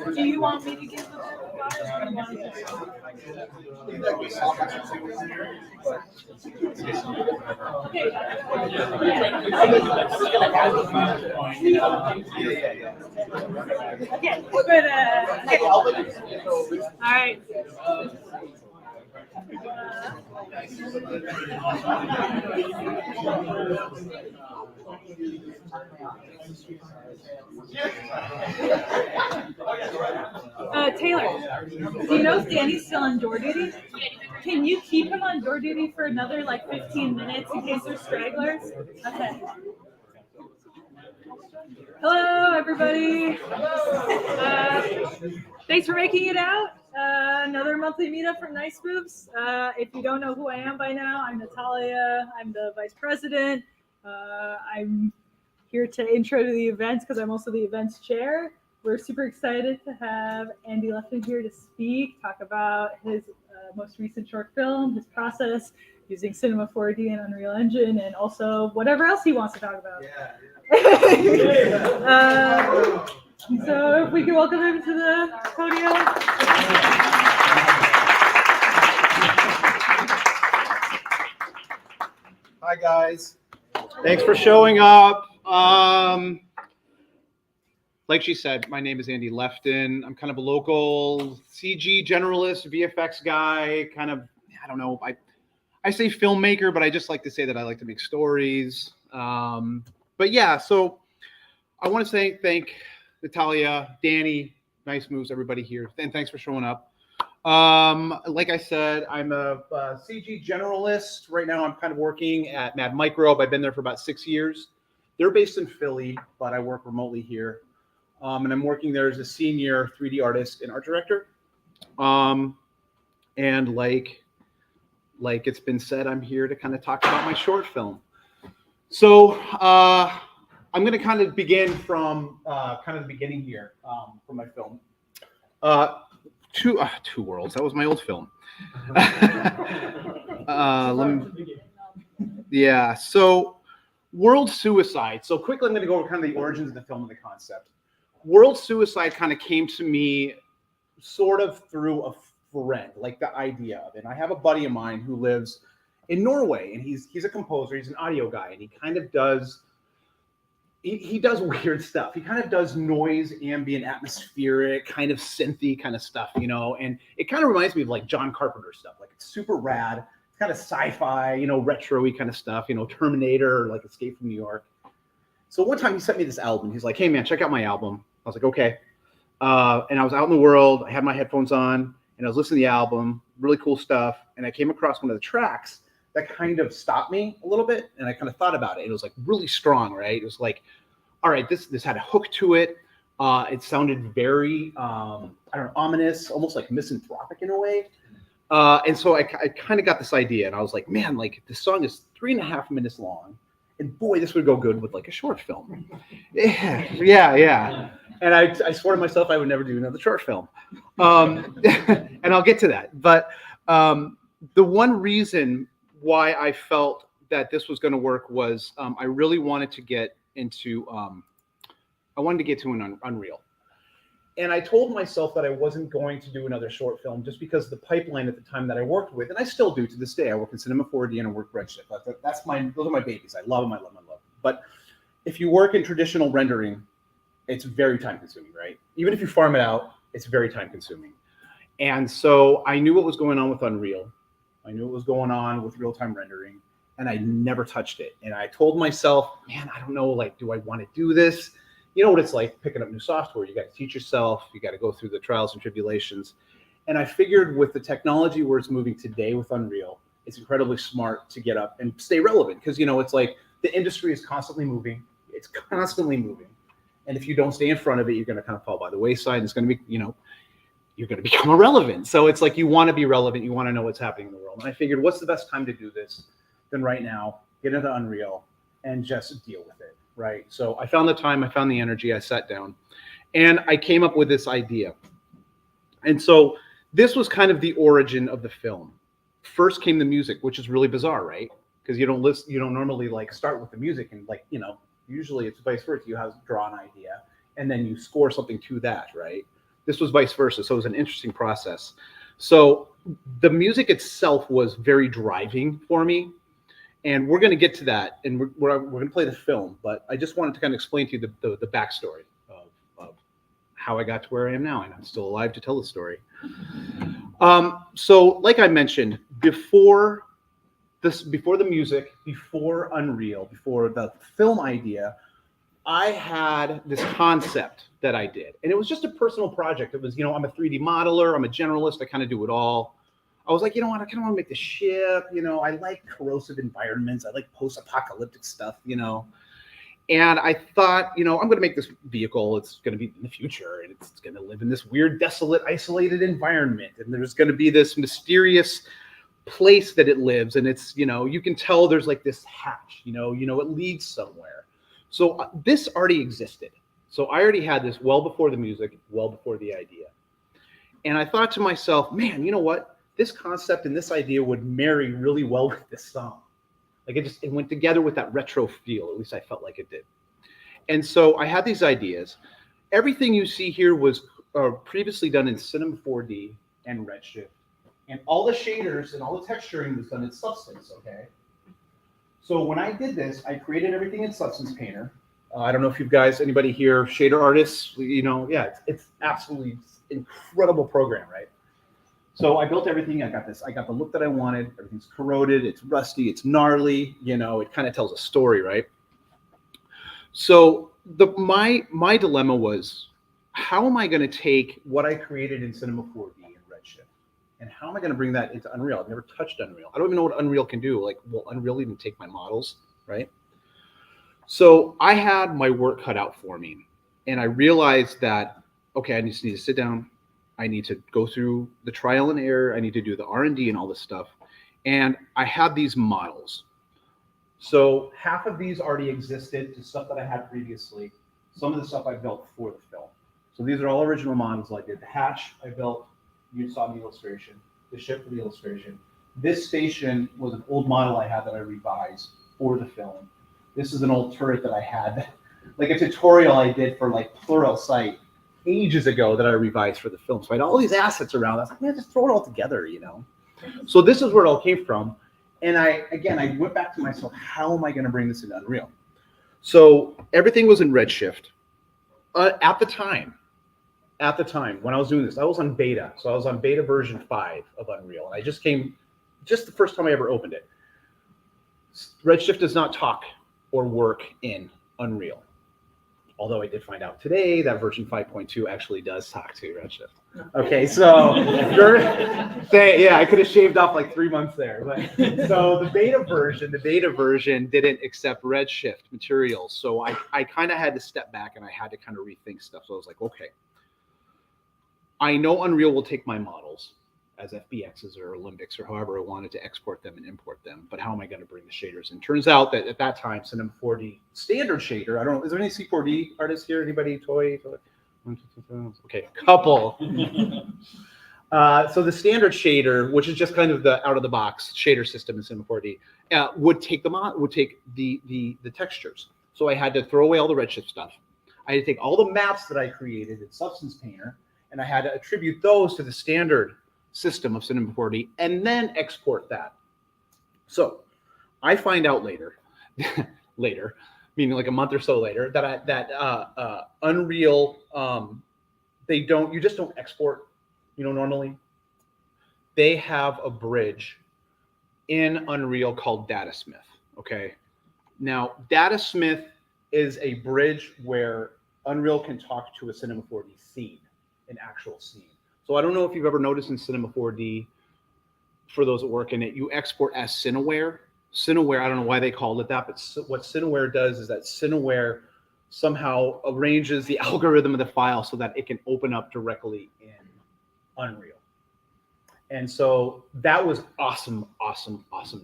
Do you want me to give the flowers or do you want to All right. Taylor, do you know if Danny's still on door duty? Can you keep him on door duty for another like 15 minutes in case there's stragglers? Okay. Hello, everybody. Thanks for making it out. Another monthly meetup from Nice Moves. If you don't know who I am by now, I'm Natalia. I'm the vice president. I'm here to intro to the events because I'm also the events chair. We're super excited to have Andy Lefton here to speak, talk about his most recent short film, his process using Cinema 4D and Unreal Engine, and also whatever else he wants to talk about. So if we can welcome him to the podium. Hi guys, thanks for showing up. Like she said, my name is Andy Lefton. I'm kind of a local CG generalist, VFX guy, kind of, I don't know, I say filmmaker, but I just like to say that I like to make stories. But yeah, so I want to thank Natalia, Danny, Nice Moves, everybody here, and thanks for showing up. Like I said, I'm a CG generalist. Right now I'm kind of working at MadMicrobe. I've been there for about 6 years. They're based in Philly, but I work remotely here. And I'm working there as a senior 3D artist and art director. And like it's been said, I'm here to kind of talk about my short film. So I'm going to kind of begin from kind of the beginning here for my film. Two Worlds. That was my old film. Yeah. So World Suicide. So quickly, I'm going to go over kind of the origins of the film and the concept. World Suicide kind of came to me sort of through a friend, like the idea of it. And I have a buddy of mine who lives in Norway, and he's a composer. He's an audio guy, and he kind of does. He does weird stuff. He kind of does noise, ambient, atmospheric, kind of synthy kind of stuff, you know. And it kind of reminds me of like John Carpenter stuff. Like it's super rad. It's kind of sci-fi, you know, retro-y kind of stuff, you know, Terminator, or like Escape from New York. So one time he sent me this album. He's like, "Hey man, check out my album." I was like, "Okay." And I was out in the world. I had my headphones on, and I was listening to the album. Really cool stuff. And I came across one of the tracks that kind of stopped me a little bit, and I kind of thought about it. It was like really strong, right? It was like, all right, this had a hook to it. It sounded very, I don't know, ominous, almost like misanthropic in a way. And so I kind of got this idea, and I was like, man, like this song is 3.5 minutes long, and boy, this would go good with like a short film. Yeah. And I swore to myself I would never do another short film. And I'll get to that. But the one reason why I felt that this was going to work was I really wanted to get into an Unreal. And I told myself that I wasn't going to do another short film just because the pipeline at the time that I worked with, and I still do to this day, I work in Cinema 4D and I work Redshift. Those are my babies. I love them. But if you work in traditional rendering, it's very time consuming, right? Even if you farm it out, it's very time consuming. And so I knew what was going on with Unreal. I knew what was going on with real-time rendering, and I never touched it. And I told myself, man, I don't know, like, do I want to do this? You know what it's like picking up new software. You got to teach yourself. You got to go through the trials and tribulations. And I figured with the technology where it's moving today with Unreal, it's incredibly smart to get up and stay relevant because, you know, it's like the industry is constantly moving. It's constantly moving. And if you don't stay in front of it, you're going to kind of fall by the wayside. And it's going to be, you know, you're going to become irrelevant. So it's like you want to be relevant. You want to know what's happening in the world. And I figured what's the best time to do this than right now, get into Unreal and just deal with it, right? So I found the time, I found the energy, I sat down, and I came up with this idea. And so this was kind of the origin of the film. First came the music, which is really bizarre, right? Because you don't normally like start with the music and like, you know, usually it's vice versa. You have to draw an idea and then you score something to that, right? this was vice versa. So it was an interesting process. So the music itself was very driving for me. And we're going to get to that, and we're going to play the film. But I just wanted to kind of explain to you the backstory of how I got to where I am now, and I'm still alive to tell the story. So like I mentioned, before the music, before Unreal, before the film idea, I had this concept that I did, and it was just a personal project. It was, I'm a 3D modeler, I'm a generalist, I kind of do it all. I was like, you know what, I kind of want to make the ship, I like corrosive environments, I like post-apocalyptic stuff, And I thought, I'm going to make this vehicle, it's going to be in the future, and it's going to live in this weird, desolate, isolated environment, and there's going to be this mysterious place that it lives, and it's, you can tell there's like this hatch, it leads somewhere. So this already existed. So I already had this well before the music, well before the idea. And I thought to myself, man, you know what? This concept and this idea would marry really well with this song. Like it went together with that retro feel. At least I felt like it did. And so I had these ideas. Everything you see here was previously done in Cinema 4D and Redshift. And all the shaders and all the texturing was done in Substance, okay? So when I did this, I created everything in Substance Painter. I don't know if you guys, anybody here, shader artists, yeah, it's absolutely incredible program, right? So I built everything. I got the look that I wanted. Everything's corroded. It's rusty. It's gnarly. It kind of tells a story, right? So my dilemma was, how am I going to take what I created in Cinema 4D and Redshift, and how am I going to bring that into Unreal? I've never touched Unreal. I don't even know what Unreal can do. Like, will Unreal even take my models, right? So I had my work cut out for me, and I realized that, okay, I just need to sit down. I need to go through the trial and error. I need to do the R&D and all this stuff. And I had these models. So half of these already existed to stuff that I had previously. Some of the stuff I built for the film. So these are all original models I did. The hatch I built, you saw in the illustration. The ship for the illustration. This station was an old model I had that I revised for the film. This is an old turret that I had, like a tutorial I did for like Pluralsight ages ago that I revised for the film. So I had all these assets around. I was like, man, just throw it all together, So this is where it all came from. And I went back to myself, how am I going to bring this into Unreal? So everything was in Redshift. At the time, when I was doing this, I was on beta. So I was on beta version 5 of Unreal. And I just the first time I ever opened it. Redshift does not talk or work in Unreal. Although I did find out today that version 5.2 actually does talk to Redshift. Okay, so I could have shaved off like 3 months there. But so the beta version didn't accept Redshift materials. So I kind of had to step back and I had to kind of rethink stuff. So I was like, okay, I know Unreal will take my models as FBXs or Olympics or however I wanted to export them and import them. But how am I going to bring the shaders in? Turns out that at that time, Cinema 4D standard shader, I don't know, is there any C4D artists here? Anybody? Toy? Okay, couple. So the standard shader, which is just kind of the out of the box shader system in Cinema 4D, would take the textures. So I had to throw away all the Redshift stuff. I had to take all the maps that I created in Substance Painter, and I had to attribute those to the standard system of Cinema 4D and then export that. So I find out later, meaning like a month or so later, that Unreal, you just don't export, normally. They have a bridge in Unreal called Datasmith. Okay. Now, Datasmith is a bridge where Unreal can talk to a Cinema 4D scene, an actual scene. So I don't know if you've ever noticed in Cinema 4D, for those that work in it, you export as Cineware. Cineware, I don't know why they called it that, but what Cineware does is that Cineware somehow arranges the algorithm of the file so that it can open up directly in Unreal. And so that was awesome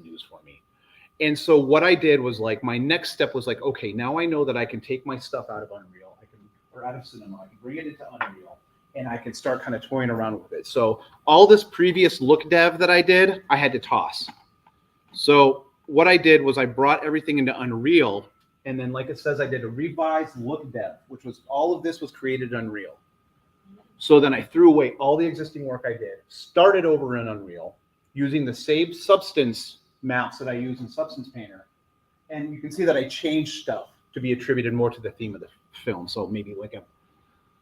news for me. And so what I did was like, my next step was like, okay, now I know that I can take my stuff out of Unreal, or out of Cinema, I can bring it into Unreal, and I can start kind of toying around with it. So all this previous look dev that I did, I had to toss. So what I did was I brought everything into Unreal, and then like it says, I did a revised look dev, which was all of this was created in Unreal. So then I threw away all the existing work I did, started over in Unreal, using the same substance maps that I use in Substance Painter. And you can see that I changed stuff to be attributed more to the theme of the film. So maybe like a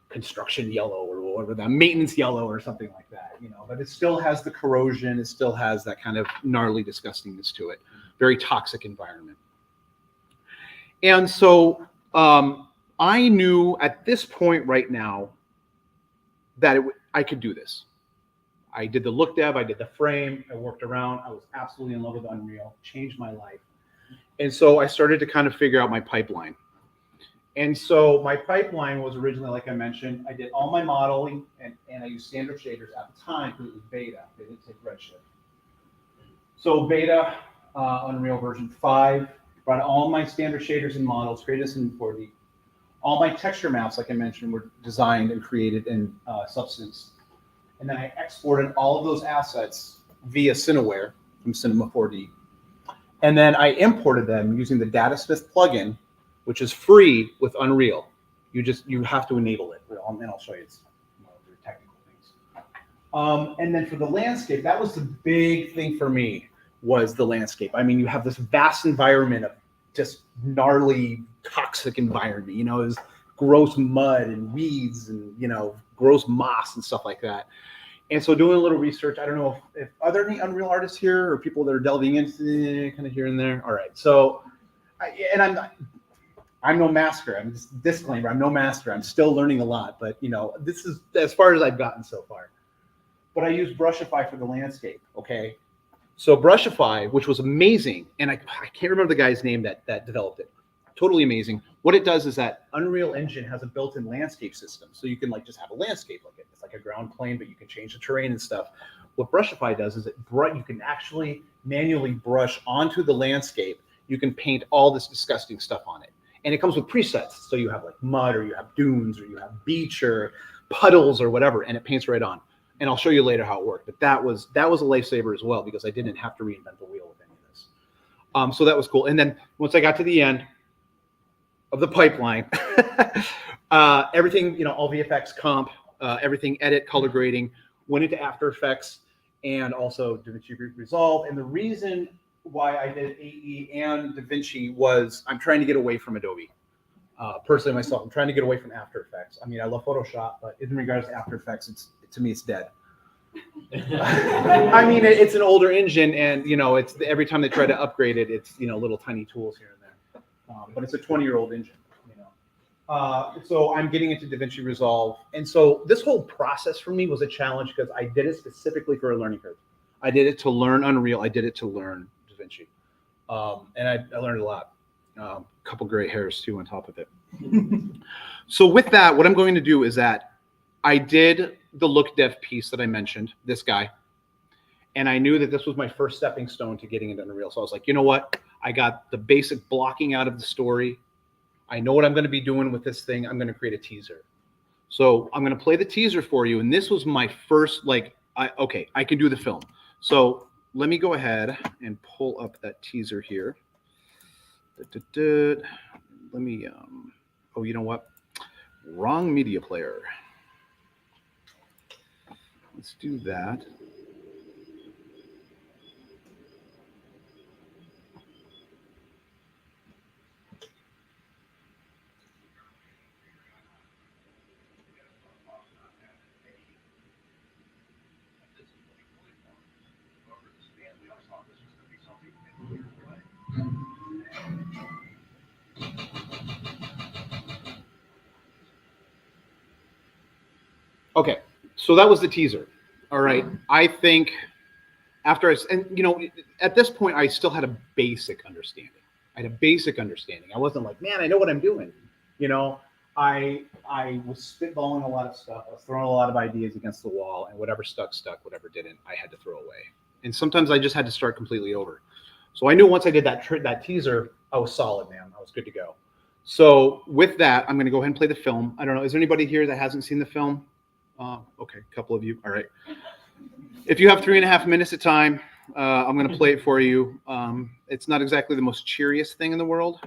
construction yellow or whatever, that maintenance yellow or something like that, you know, but it still has the corrosion. It still has that kind of gnarly disgustingness to it. Very toxic environment. And so I knew at this point right now that I could do this. I did the look dev, I did the frame, I worked around, I was absolutely in love with Unreal, changed my life. And so I started to kind of figure out my pipeline. And so my pipeline was originally, like I mentioned, I did all my modeling and I used standard shaders at the time because it was beta. They didn't take Redshift. So beta, Unreal version 5, brought all my standard shaders and models, created this in C4D. All my texture maps, like I mentioned, were designed and created in Substance. And then I exported all of those assets via Cineware from Cinema 4D. And then I imported them using the DataSmith plugin, which is free with Unreal. You have to enable it, and I'll show you it's one of the technical things. And then for the landscape, that was the big thing for me, was the landscape. I mean, you have this vast environment of just gnarly, toxic environment, you know, is gross mud and weeds and, you know, gross moss and stuff like that. And so doing a little research, I don't know if are there any Unreal artists here or people that are delving into kind of here and there? All right. So, I'm no master. I'm just disclaimer. I'm no master. I'm still learning a lot, but you know, this is as far as I've gotten so far. But I use Brushify for the landscape. Okay. So Brushify, which was amazing, and I can't remember the guy's name that developed it. Totally amazing. What it does is that Unreal Engine has a built-in landscape system, so you can like just have a landscape like it. It's like a ground plane, but you can change the terrain and stuff. What Brushify does is you can actually manually brush onto the landscape. You can paint all this disgusting stuff on it, and it comes with presets. So you have like mud, or you have dunes, or you have beach, or puddles, or whatever, and it paints right on. And I'll show you later how it worked. But that was a lifesaver as well, because I didn't have to reinvent the wheel with any of this. So that was cool. And then once I got to the end of the pipeline, everything, you know, all VFX comp, everything edit, color grading, went into After Effects and also DaVinci Resolve. And the reason why I did AE and DaVinci was I'm trying to get away from Adobe. Personally, myself, I'm trying to get away from After Effects. I mean, I love Photoshop, but in regards to After Effects, to me, it's dead. I mean, it's an older engine, and you know, it's every time they try to upgrade it, it's, you know, little tiny tools here and there. But it's a 20-year-old engine, you know. So I'm getting into DaVinci Resolve, and so this whole process for me was a challenge because I did it specifically for a learning curve. I did it to learn Unreal. I did it to learn DaVinci, and I learned a lot. A couple gray hairs too on top of it. So with that, what I'm going to do is that I did the look dev piece that I mentioned, this guy, and I knew that this was my first stepping stone to getting into Unreal. So I was like, you know what? I got the basic blocking out of the story. I know what I'm going to be doing with this thing. I'm going to create a teaser. So I'm going to play the teaser for you. And this was my first, like, okay, I can do the film. So let me go ahead and pull up that teaser here. Let me, oh, you know what? Wrong media player. Let's do that. Okay, so that was the teaser. All right, I think after and you know, at this point, I still had a basic understanding. I had a basic understanding. I wasn't like, man, I know what I'm doing. You know, I was spitballing a lot of stuff. I was throwing a lot of ideas against the wall, and whatever stuck, whatever didn't, I had to throw away. And sometimes I just had to start completely over. So I knew once I did that teaser, I was solid, man. I was good to go. So with that, I'm going to go ahead and play the film. I don't know, is there anybody here that hasn't seen the film? Okay, a couple of you. All right. If you have 3.5 minutes of time, I'm going to play it for you. It's not exactly the most cheeriest thing in the world,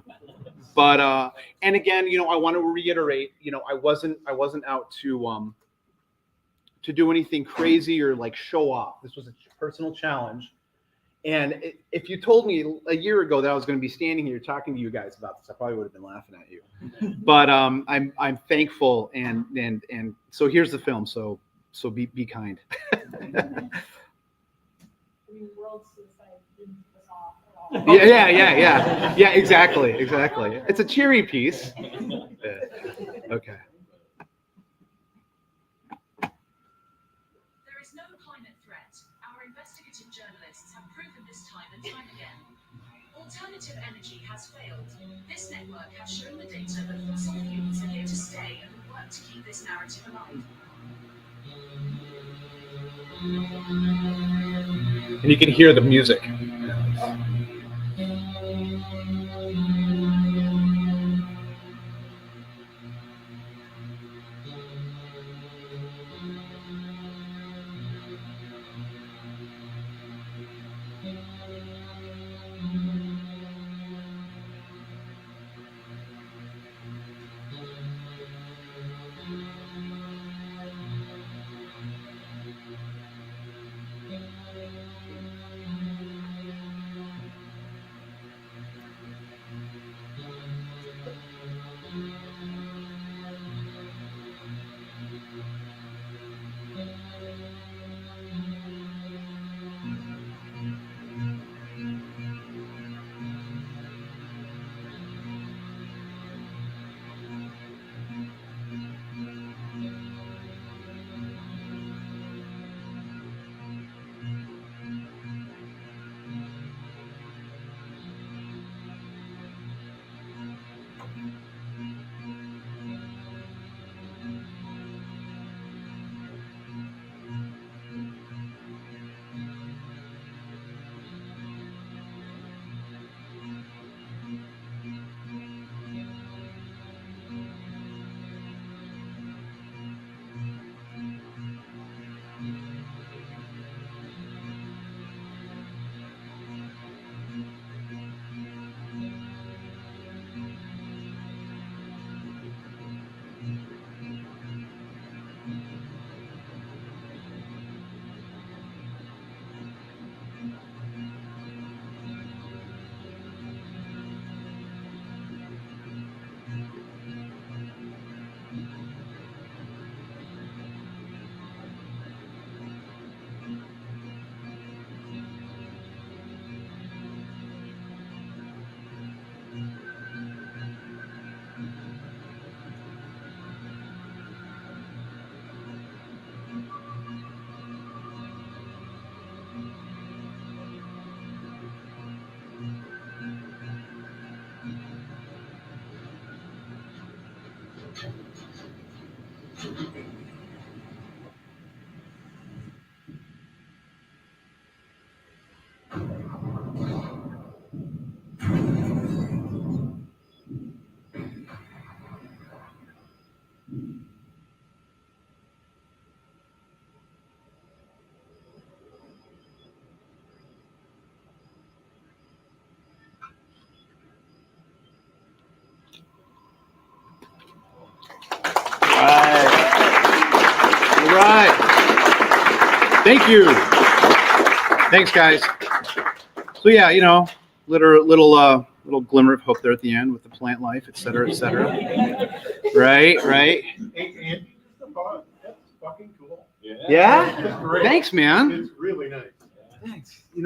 but and again, you know, I want to reiterate, you know, I wasn't out to to do anything crazy or like show off. This was a personal challenge. And if you told me a year ago that I was going to be standing here talking to you guys about this, I probably would have been laughing at you. But I'm thankful, and so here's the film. So be kind. World suicide didn't piss off at all. Yeah. Exactly. It's a cheery piece. Okay. There is no climate threat. Our investigative journalists have proven this time and time again. Alternative energy has failed. This network has shown the data that fossil fuels are here to stay and will work to keep this narrative alive. And you can hear the music. All right. Thank you. Thanks, guys. So yeah, little glimmer of hope there at the end with the plant life, et cetera, et cetera. Right. Hey, Andy, that's fucking cool. Yeah. It's great. Thanks, man. It's really nice. Thanks. It's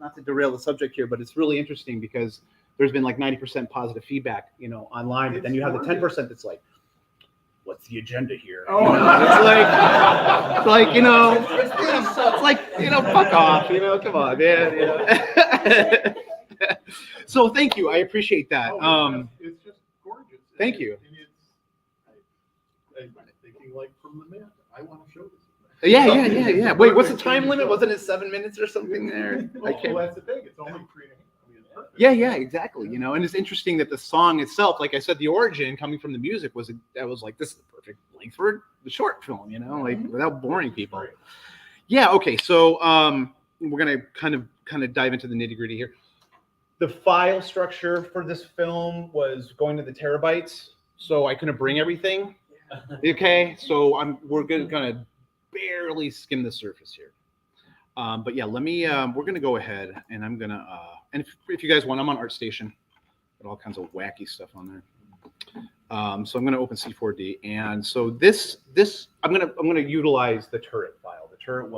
not to derail the subject here, but it's really interesting because there's been like 90% positive feedback, online, but then you have the 10% that's like, what's the agenda here? Oh. Fuck off, come on, man. So thank you, I appreciate that. It's just gorgeous. Thank you. I'm thinking like from the man, I want to show this. Yeah. Wait, what's the time limit? Wasn't it 7 minutes or something there? Well, that's the thing. It's only 3.5. I mean, it's perfect. Yeah, exactly. And it's interesting that the song itself, like I said, the origin coming from the music was like, this is the perfect length for the short film, like without boring people. Right. Yeah. Okay. So we're gonna kind of dive into the nitty gritty here. The file structure for this film was going to the terabytes, so I couldn't bring everything. Okay, so we're gonna barely skim the surface here. But yeah, let me. We're gonna go ahead, and I'm gonna. And if you guys want, I'm on ArtStation. Got all kinds of wacky stuff on there. So I'm gonna open C4D, and so this I'm gonna utilize the turret file. The turret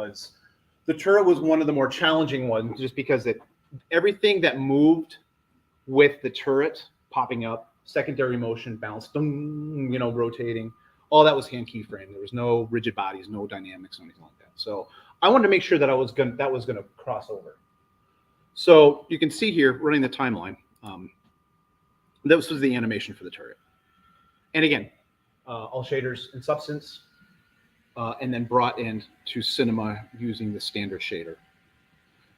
was one of the more challenging ones, just because everything that moved with the turret popping up, secondary motion, bounce, rotating, all that was hand keyframe. There was no rigid bodies, no dynamics, or anything like that. So I wanted to make sure that that was gonna cross over. So you can see here, running the timeline, this was the animation for the turret. And again, all shaders in Substance, and then brought in to Cinema using the standard shader.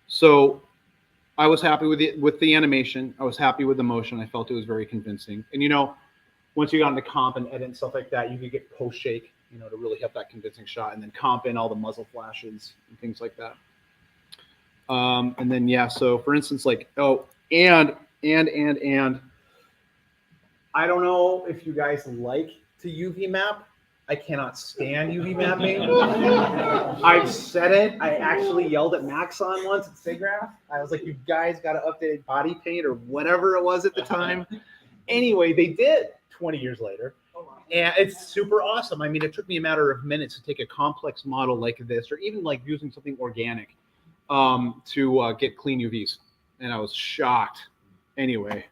So I was happy with the animation. I was happy with the motion. I felt it was very convincing. And once you got into comp and edit and stuff like that, you could get post shake, to really help that convincing shot, and then comp in all the muzzle flashes and things like that. And then yeah, so for instance, like and I don't know if you guys like to UV map. I cannot stand UV mapping. I've said it. I actually yelled at Maxon once at SIGGRAPH. I was like, you guys got to update body paint or whatever it was at the time. Anyway, they did 20 years later. And it's super awesome. I mean, it took me a matter of minutes to take a complex model like this, or even like using something organic, to get clean UVs. And I was shocked. Anyway.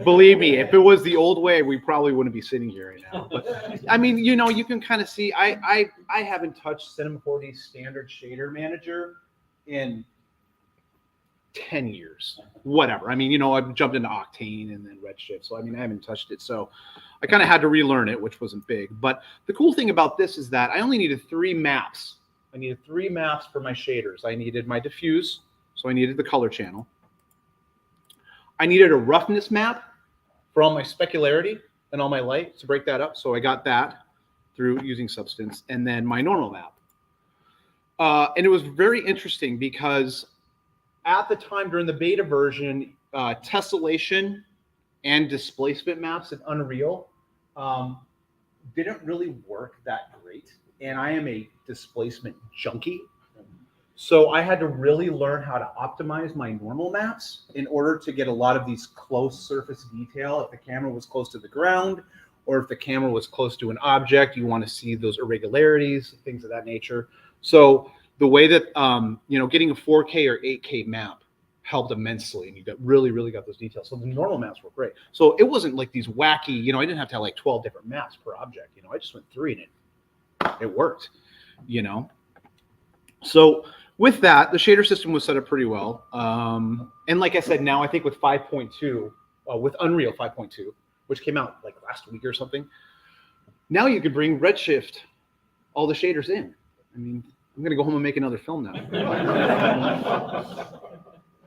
Believe me, if it was the old way, we probably wouldn't be sitting here right now. But I mean, you can kind of see. I haven't touched Cinema 4D's standard shader manager in 10 years. Whatever. I mean, I've jumped into Octane and then Redshift, so I mean, I haven't touched it. So I kind of had to relearn it, which wasn't big. But the cool thing about this is that I only needed 3 maps. I needed 3 maps for my shaders. I needed my diffuse, so I needed the color channel. I needed a roughness map for all my specularity and all my light to break that up. So I got that through using Substance, and then my normal map. And it was very interesting because at the time during the beta version, tessellation and displacement maps in Unreal didn't really work that great. And I am a displacement junkie. So I had to really learn how to optimize my normal maps in order to get a lot of these close surface detail. If the camera was close to the ground, or if the camera was close to an object, you want to see those irregularities, things of that nature. So the way that, getting a 4K or 8K map helped immensely, and you really got those details. So the normal maps were great. So it wasn't like these wacky, I didn't have to have like 12 different maps per object. I just went 3 and it worked, So with that, the shader system was set up pretty well. And like I said, now I think with 5.2, with Unreal 5.2, which came out like last week or something, now you could bring Redshift, all the shaders in. I mean, I'm going to go home and make another film now.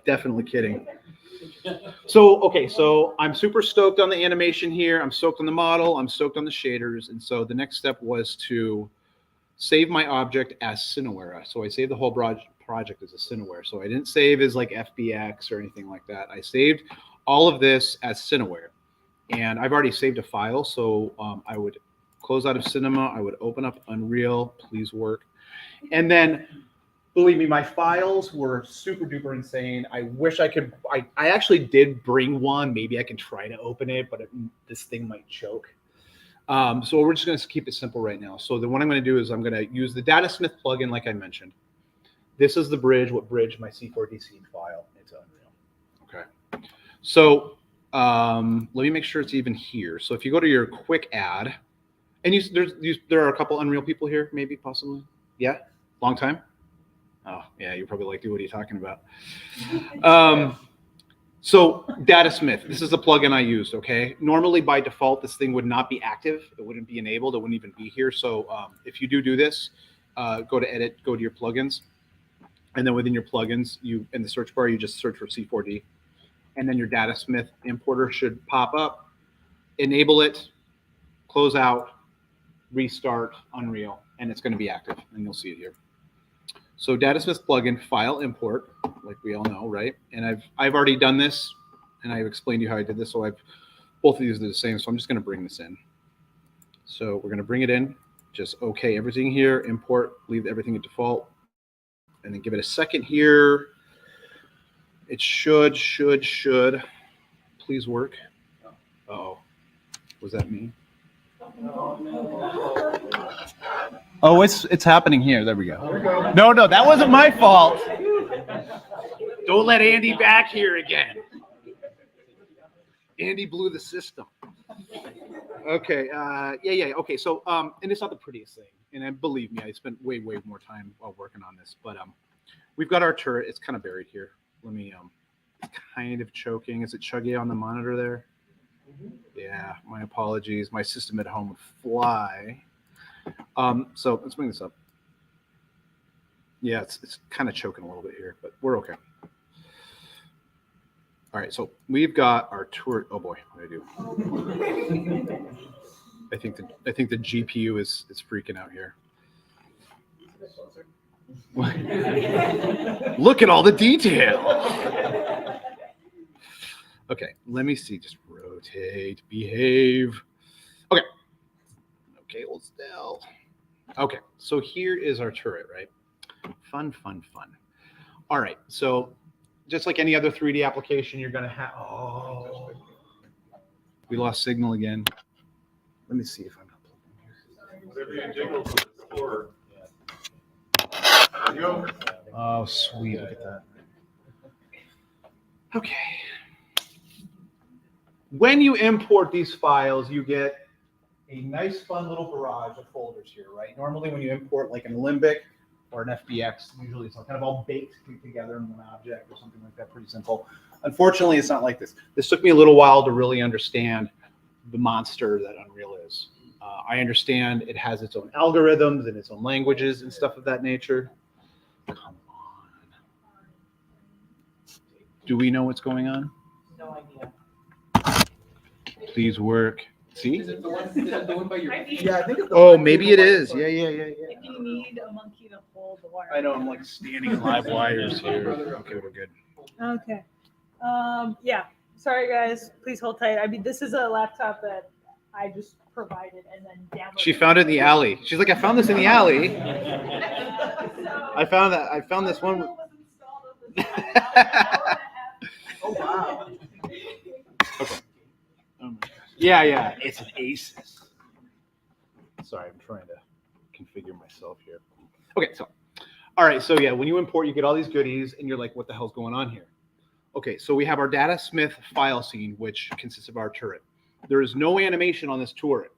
Definitely kidding. So, okay, so I'm super stoked on the animation here. I'm stoked on the model. I'm stoked on the shaders. And so the next step was to save my object as Cineware. So I saved the whole project as a Cineware. So I didn't save as like FBX or anything like that. I saved all of this as Cineware. And I've already saved a file. So I would close out of Cinema. I would open up Unreal. Please work. And then, believe me, my files were super duper insane. I wish I could. I actually did bring one. Maybe I can try to open it, but this thing might choke. So we're just going to keep it simple right now. So what I'm going to do is I'm going to use the DataSmith plugin, like I mentioned. This is the bridge, what bridged my C4D scene file into Unreal. Okay. So let me make sure it's even here. So if you go to your quick add, and there are a couple Unreal people here, maybe, possibly. Yeah? Long time? Oh, yeah, you're probably like, dude, what are you talking about? So DataSmith, this is the plugin I used, okay? Normally, by default, this thing would not be active. It wouldn't be enabled. It wouldn't even be here. So if you do this, go to Edit, go to your plugins. And then within your plugins, in the search bar, you just search for C4D. And then your DataSmith importer should pop up. Enable it, close out, restart Unreal, and it's going to be active. And you'll see it here. So DataSmith plugin, file import, like we all know, right? And I've already done this, and I've explained to you how I did this. So both of these are the same. So I'm just going to bring this in. So we're going to bring it in, just okay everything here, import, leave everything at default, and then give it a second here. It should please work. Uh-oh. Was that me? Oh, it's happening here. There we go. No, that wasn't my fault. Don't let Andy back here again. Andy blew the system. Okay, yeah. Okay, so and it's not the prettiest thing, and believe me, I spent way more time while working on this. But we've got our turret. It's kind of buried here. Let me it's kind of choking. Is it chuggy on the monitor there? Yeah, my apologies. My system at home would fly. So let's bring this up. Yeah, it's kind of choking a little bit here, but we're okay. All right, so we've got our turret. Oh boy, what do I do? I think the GPU is freaking out here. Look at all the detail. Okay, let me see. Just rotate, behave. Okay, hold still. Okay, so here is our turret, right? Fun. All right, so just like any other 3D application, you're going to have. Oh, we lost signal again. Let me see if I'm not plugged in here. Whatever you jiggle to the floor. There you go. Oh, sweet. Look at that. Okay. When you import these files, you get a nice, fun little barrage of folders here, right? Normally, when you import like an Alembic or an FBX, usually it's kind of all baked together in one object or something like that, pretty simple. Unfortunately, it's not like this. This took me a little while to really understand the monster that Unreal is. I understand it has its own algorithms and its own languages and stuff of that nature. Come on. Do we know what's going on? No idea. Please work. See? Is it the one by your feet? Yeah, I think it's the Oh, one maybe thing it about is. the- Yeah. If you need a monkey to hold the wire. I know, I'm like standing in live wires here. Okay, we're good. Okay. Yeah. Sorry, guys. Please hold tight. I mean, this is a laptop that I just provided and then downloaded. She found it in the alley. She's like, I found this in the alley. I found this one. Oh, wow. Okay. Yeah. It's an Asus. Sorry, I'm trying to configure myself here. Okay, so, all right, so yeah, when you import, you get all these goodies, and you're like, what the hell's going on here? Okay, so we have our data Smith file scene, which consists of our turret. There is no animation on this turret.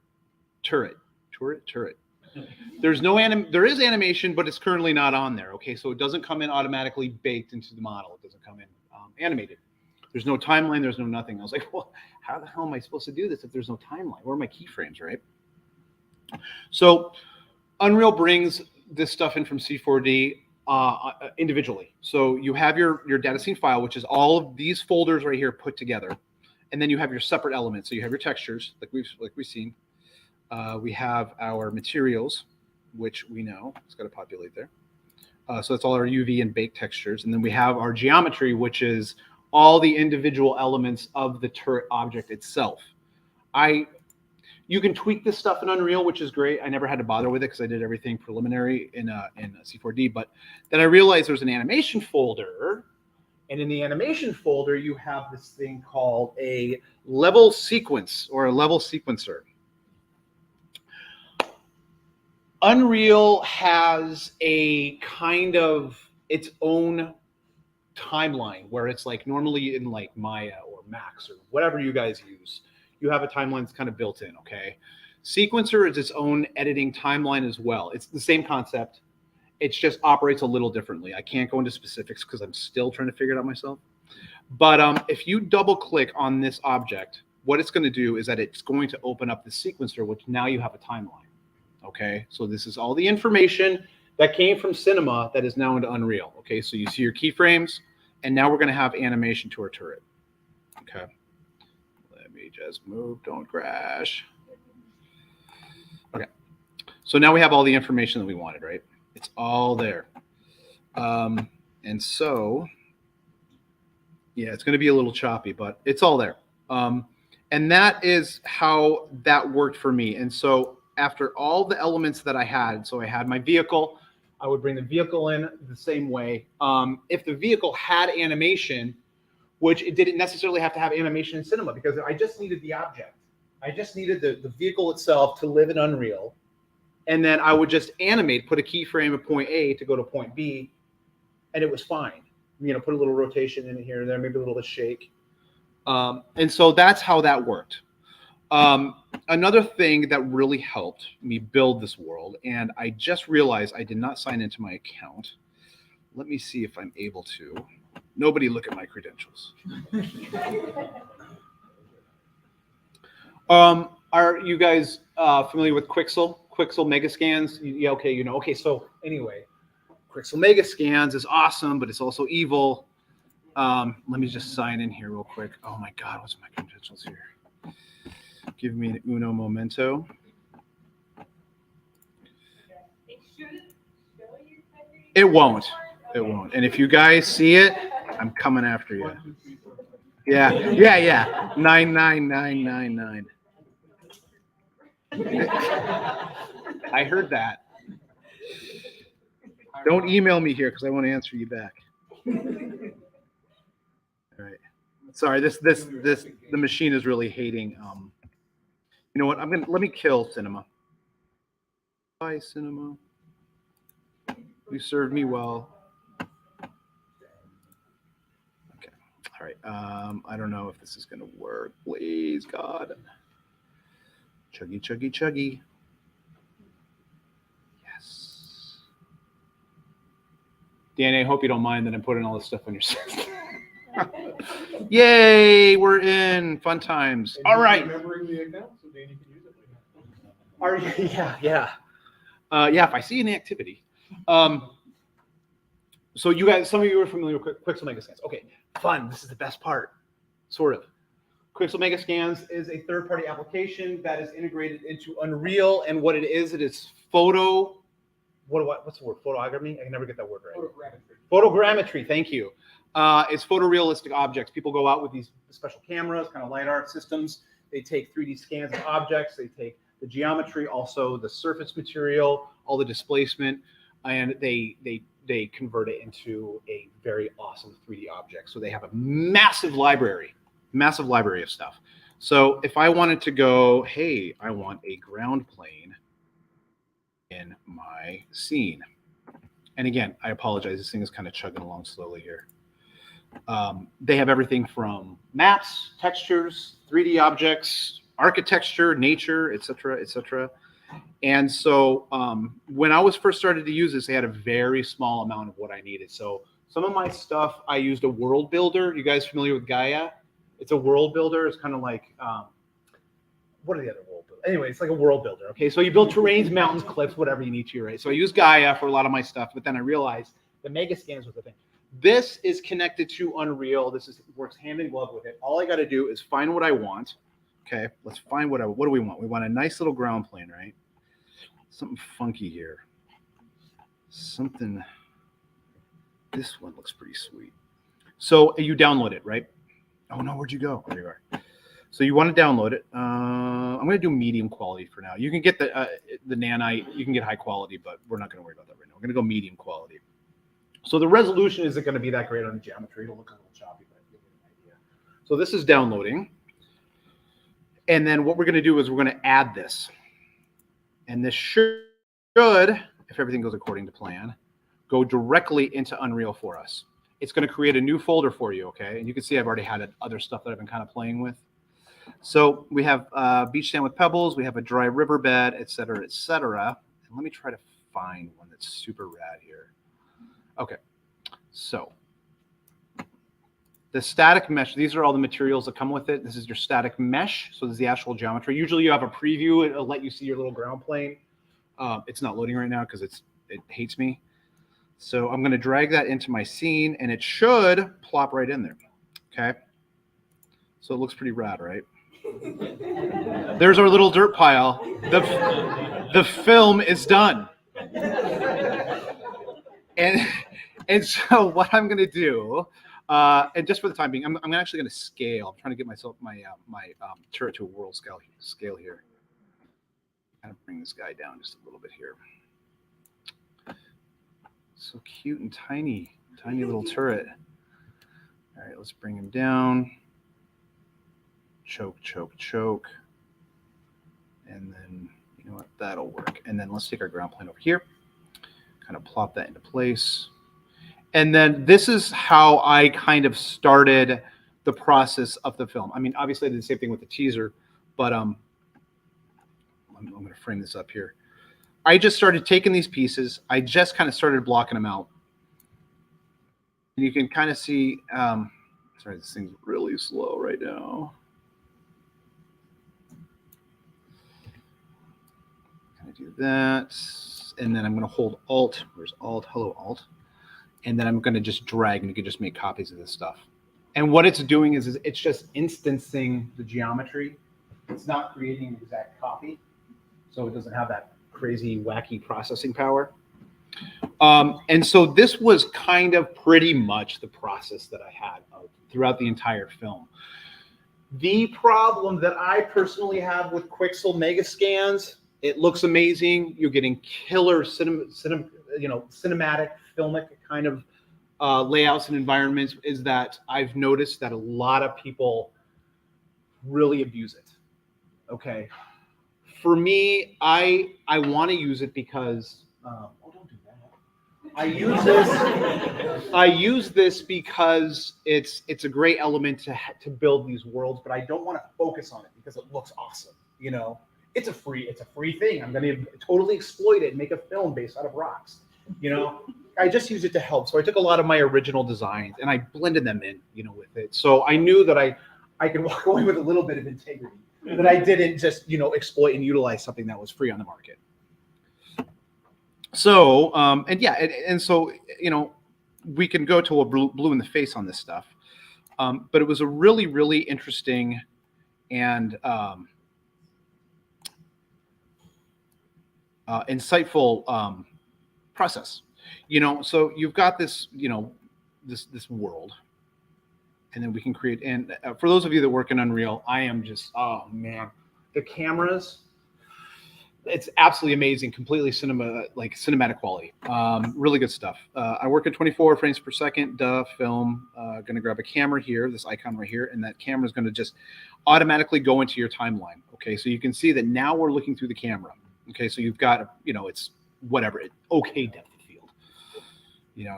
There's no there is animation, but it's currently not on there. Okay, so it doesn't come in automatically baked into the model. It doesn't come in animated. There's no timeline. There's no nothing. I was like, well, how the hell am I supposed to do this if there's no timeline? Where are my keyframes, right? So Unreal brings this stuff in from C4D individually. So you have your data scene file, which is all of these folders right here put together, and then you have your separate elements. So you have your textures, like we've seen. We have our materials, which we know it's got to populate there. So that's all our UV and bake textures, and then we have our geometry, which is all the individual elements of the turret object itself. You can tweak this stuff in Unreal, which is great. I never had to bother with it because I did everything preliminary in C4D. But then I realized there's an animation folder, and in the animation folder, you have this thing called a level sequence or a level sequencer. Unreal has a kind of its own timeline where it's like normally in like Maya or Max or whatever you guys use. You have a timeline that's kind of built in, okay? Sequencer is its own editing timeline as well. It's the same concept. It just operates a little differently. I can't go into specifics because I'm still trying to figure it out myself. But if you double click on this object, what it's going to do is that it's going to open up the sequencer, which now you have a timeline, okay? So this is all the information that came from Cinema that is now into Unreal, okay? So you see your keyframes, and now we're going to have animation to our turret, okay? Just move, don't crash. Okay, so now we have all the information that we wanted, right? It's all there. And so, yeah, it's going to be a little choppy, but it's all there. And that is how that worked for me. And so after all the elements that I had, so I had my vehicle, I would bring the vehicle in the same way. If the vehicle had animation, which it didn't necessarily have to have animation in cinema, because I just needed the object. I just needed the vehicle itself to live in Unreal. And then I would just animate, put a keyframe at point A to go to point B, and it was fine. You know, put a little rotation in here and there, maybe a little shake. And so that's how that worked. Another thing that really helped me build this world, and I just realized I did not sign into my account. Let me see if I'm able to. Nobody look at my credentials. Are you guys familiar with Quixel? Quixel megascans? Yeah, okay, you know. Okay, so anyway, Quixel megascans is awesome, but it's also evil. Let me just sign in here real quick. Oh my God, what's my credentials here? Give me an uno momento. It won't. It won't. And if you guys see it, I'm coming after you. Yeah, yeah, yeah. 99999. I heard that. Don't email me here because I want to answer you back. All right. Sorry, the machine is really hating. You know what? Let me kill cinema. Bye, cinema. You served me well. Okay. All right. I don't know if this is gonna work. Please, God. Chuggy, chuggy, chuggy. Yes. Danny, I hope you don't mind that I'm putting all this stuff on your system. Yay, we're in. Fun times. And All right. Remembering the account so Danny can use it later. Are you? Yeah, yeah. Yeah, if I see any activity. So you guys, some of you are familiar with Quixel Megascans. Okay, fun. This is the best part, sort of. Quixel Megascans is a third-party application that is integrated into Unreal, and what it is photo. What's the word? Photogrammetry? I can never get that word right. Photogrammetry. Thank you. It's photorealistic objects. People go out with these special cameras, kind of light art systems. They take 3D scans of objects. They take the geometry, also the surface material, all the displacement, and they convert it into a very awesome 3D object. So they have a massive library of stuff. So if I wanted to go, hey, I want a ground plane in my scene. And again, I apologize. This thing is kind of chugging along slowly here. They have everything from maps, textures, 3D objects, architecture, nature, etc., etc. And so when I was first started to use this, they had a very small amount of what I needed. So some of my stuff, I used a world builder. You guys familiar with Gaia? It's a world builder. It's kind of like, what are the other world builders? Anyway, it's like a world builder. Okay, so you build terrains, mountains, cliffs, whatever you need to, right? So I use Gaia for a lot of my stuff, but then I realized the Megascans was the thing. This is connected to Unreal. Works hand in glove with it. All I got to do is find what I want. Okay, let's find what do we want? We want a nice little ground plane, right? Something funky here. Something. This one looks pretty sweet. So you download it, right? Oh no, where'd you go? There you are. So you want to download it. I'm going to do medium quality for now. You can get the nanite. You can get high quality, but we're not going to worry about that right now. We're going to go medium quality. So the resolution isn't going to be that great on the geometry. It'll look a little choppy, but you'll get an idea. So this is downloading. And then what we're going to do is we're going to add this. And this should, if everything goes according to plan, go directly into Unreal for us. It's going to create a new folder for you, okay? And you can see I've already had other stuff that I've been kind of playing with. So we have beach sand with pebbles. We have a dry riverbed, et cetera, et cetera. And let me try to find one that's super rad here. Okay, so the static mesh, these are all the materials that come with it. This is your static mesh. So this is the actual geometry. Usually you have a preview. It'll let you see your little ground plane. It's not loading right now because it hates me. So I'm going to drag that into my scene, and it should plop right in there. Okay. So it looks pretty rad, right? There's our little dirt pile. The film is done. And so what I'm going to do, and just for the time being, I'm actually going to scale. I'm trying to get my turret to a world scale here. kind of bring this guy down just a little bit here. So cute and tiny little turret. All right, let's bring him down. Choke, choke, choke. And then, you know what, that'll work. And then let's take our ground plane over here, kind of plop that into place. And then this is how I kind of started the process of the film. I mean, obviously I did the same thing with the teaser, but I'm going to frame this up here. I just started taking these pieces. I just kind of started blocking them out. And you can kind of see, sorry, this thing's really slow right now. Kind of do that. And then I'm going to hold Alt. Where's Alt? Hello, Alt. And then I'm going to just drag, and you can just make copies of this stuff. And what it's doing is it's just instancing the geometry. It's not creating an exact copy, so it doesn't have that crazy, wacky processing power. And so this was kind of pretty much the process that I had throughout the entire film. The problem that I personally have with Quixel megascans, it looks amazing. You're getting killer cinematic, filmic kind of layouts and environments, is that I've noticed that a lot of people really abuse it. Okay. For me, I want to use it because oh, don't do that. I use this because it's a great element to build these worlds, but I don't want to focus on it because it looks awesome. You know, it's a free thing. I'm going to totally exploit it and make a film based out of rocks. You know, I just use it to help. So I took a lot of my original designs and I blended them in, with it. So I knew that I could walk away with a little bit of integrity, that I didn't just, exploit and utilize something that was free on the market. So, and so, we can go to a blue in the face on this stuff. But it was a really, really interesting and insightful process. So you've got this, this world, and then we can create. And for those of you that work in Unreal, I am just, oh man, the cameras, it's absolutely amazing. Completely cinematic quality. Really good stuff. I work at 24 frames per second. Film. Going to grab a camera here, this icon right here, and that camera is going to just automatically go into your timeline. Okay, so you can see that now we're looking through the camera. Okay, so you've got, it's whatever, okay depth of field.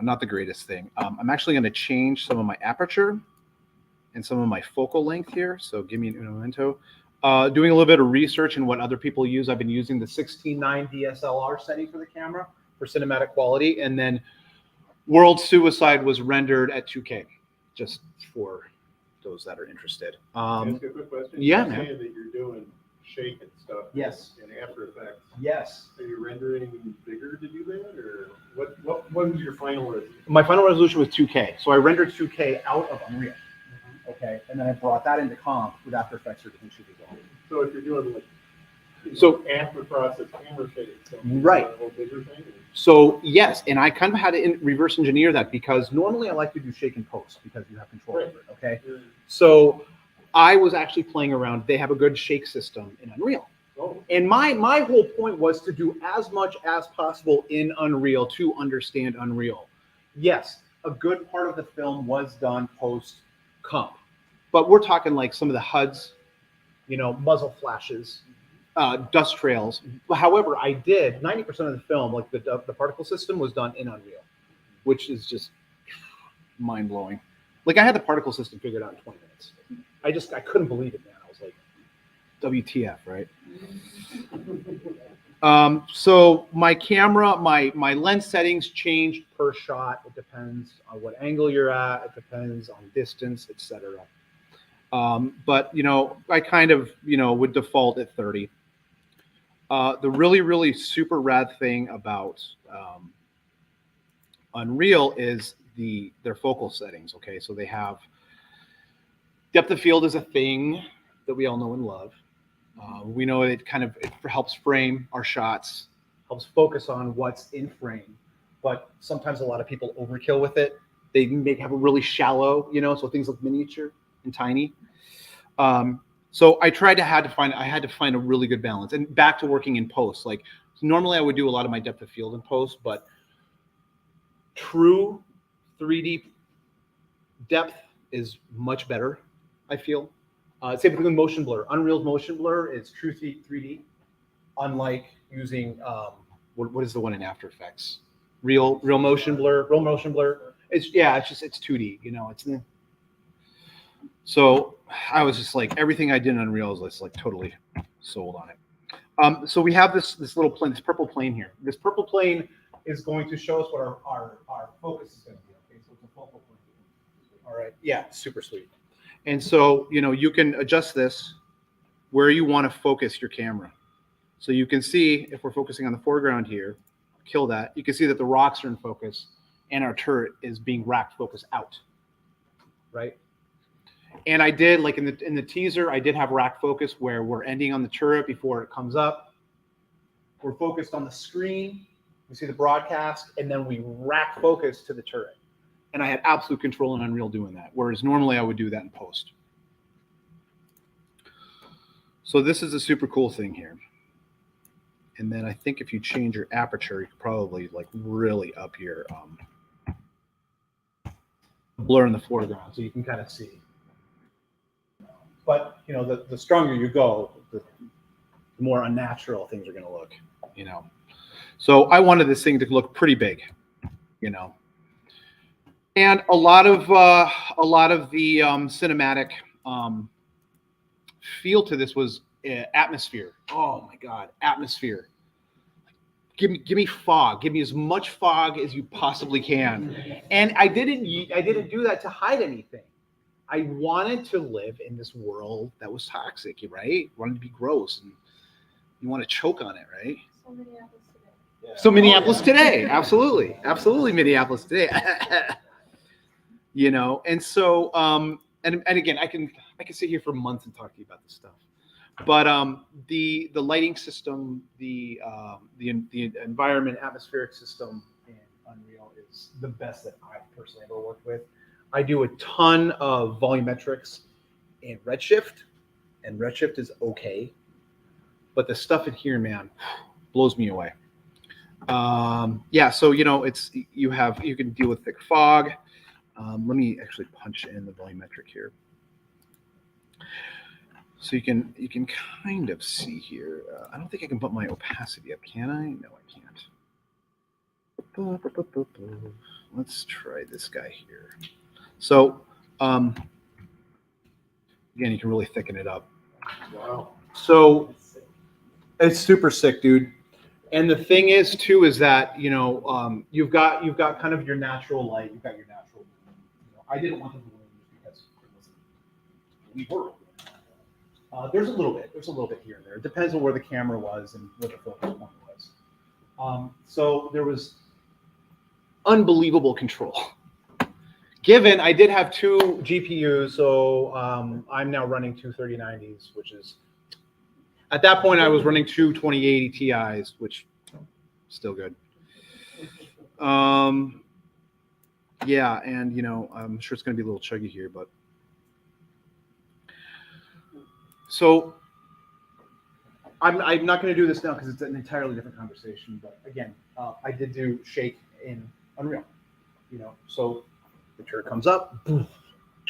Not the greatest thing. I'm actually going to change some of my aperture and some of my focal length here. So give me an momento. Doing a little bit of research in what other people use. I've been using the 16:9 DSLR setting for the camera for cinematic quality. And then World Suicide was rendered at 2K, just for those that are interested. Can I ask you a quick question? Yeah, You're man. saying that you're doing shake and stuff. Yes. In After Effects. Yes. Are you rendering bigger to do that, or what was your final resolution? My final resolution was 2K. So I rendered 2K out of Unreal. Okay, and then I brought that into comp with After Effects or DaVinci Resolve. So if you're doing after process camera shake, so Right. A whole bigger thing. So yes, and I kind of had to reverse engineer that because normally I like to do shake and post because you have control over it. Okay, so I was actually playing around. They have a good shake system in Unreal. Oh. And my whole point was to do as much as possible in Unreal to understand Unreal. Yes, a good part of the film was done post comp, but we're talking like some of the HUDs, muzzle flashes, dust trails. However, I did 90% of the film, like the particle system was done in Unreal, which is just mind blowing. Like I had the particle system figured out in 20 minutes. I couldn't believe it, man. I was like, WTF, right? So my camera, my lens settings changed per shot. It depends on what angle you're at. It depends on distance, etc. But I kind of would default at 30. The really, really super rad thing about Unreal is their focal settings. Okay, so they have depth of field is a thing that we all know and love. We know it helps frame our shots, helps focus on what's in frame. But sometimes a lot of people overkill with it. They have a really shallow, so things look miniature and tiny. So I had to find a really good balance. And back to working in post. Like normally I would do a lot of my depth of field in post, but true 3D depth is much better, I feel. Same thing with motion blur. Unreal's motion blur is true 3D, unlike using what is the one in After Effects? Real motion blur. It's 2D. You know, so I was just like everything I did in Unreal was like totally sold on it. So we have this little plane, this purple plane here. This purple plane is going to show us what our focus is going to be. Okay, so it's a focal plane. All right. Yeah, super sweet. And so, you know, you can adjust this where you want to focus your camera. So you can see if we're focusing on the foreground here, kill that. You can see that the rocks are in focus and our turret is being racked focus out, right? And I did, like in the teaser, I did have rack focus where we're ending on the turret before it comes up. We're focused on the screen. We see the broadcast, and then we rack focus to the turret. And I had absolute control in Unreal doing that, whereas normally I would do that in post. So this is a super cool thing here. And then I think if you change your aperture, you could probably like really up your blur in the foreground, so you can kind of see. But you know, the stronger you go, the more unnatural things are going to look. You know, so I wanted this thing to look pretty big. You know. And a lot of the cinematic feel to this was atmosphere. Oh my God, atmosphere! Give me fog. Give me as much fog as you possibly can. And I didn't do that to hide anything. I wanted to live in this world that was toxic, right? Wanted to be gross, and you want to choke on it, right? So Minneapolis today. Yeah. So Minneapolis today, absolutely Minneapolis today. You know, and so and again, I can sit here for months and talk to you about this stuff, but the lighting system, the environment atmospheric system in Unreal is the best that I've personally ever worked with. I do a ton of volumetrics in Redshift, and Redshift is okay, but the stuff in here, man, blows me away. Yeah, so you know, you can deal with thick fog. Let me actually punch in the volumetric here, so you can kind of see here. I don't think I can bump my opacity up, can I? No, I can't. Let's try this guy here. So again, you can really thicken it up. Wow. So it's super sick, dude. And the thing is too is that, you know, you've got kind of your natural light, you've got your natural, you know, I didn't want the balloons because it wasn't there's a little bit here and there. It depends on where the camera was and what the focus point was. So there was unbelievable control. Given I did have two GPUs, so I'm now running two 3090s, which is, at that point I was running two 2080 Ti's, which still good. Yeah, and you know, I'm sure it's going to be a little chuggy here, but so I'm not going to do this now because it's an entirely different conversation. But again, I did do shake in Unreal, you know, so the turret comes up, boom,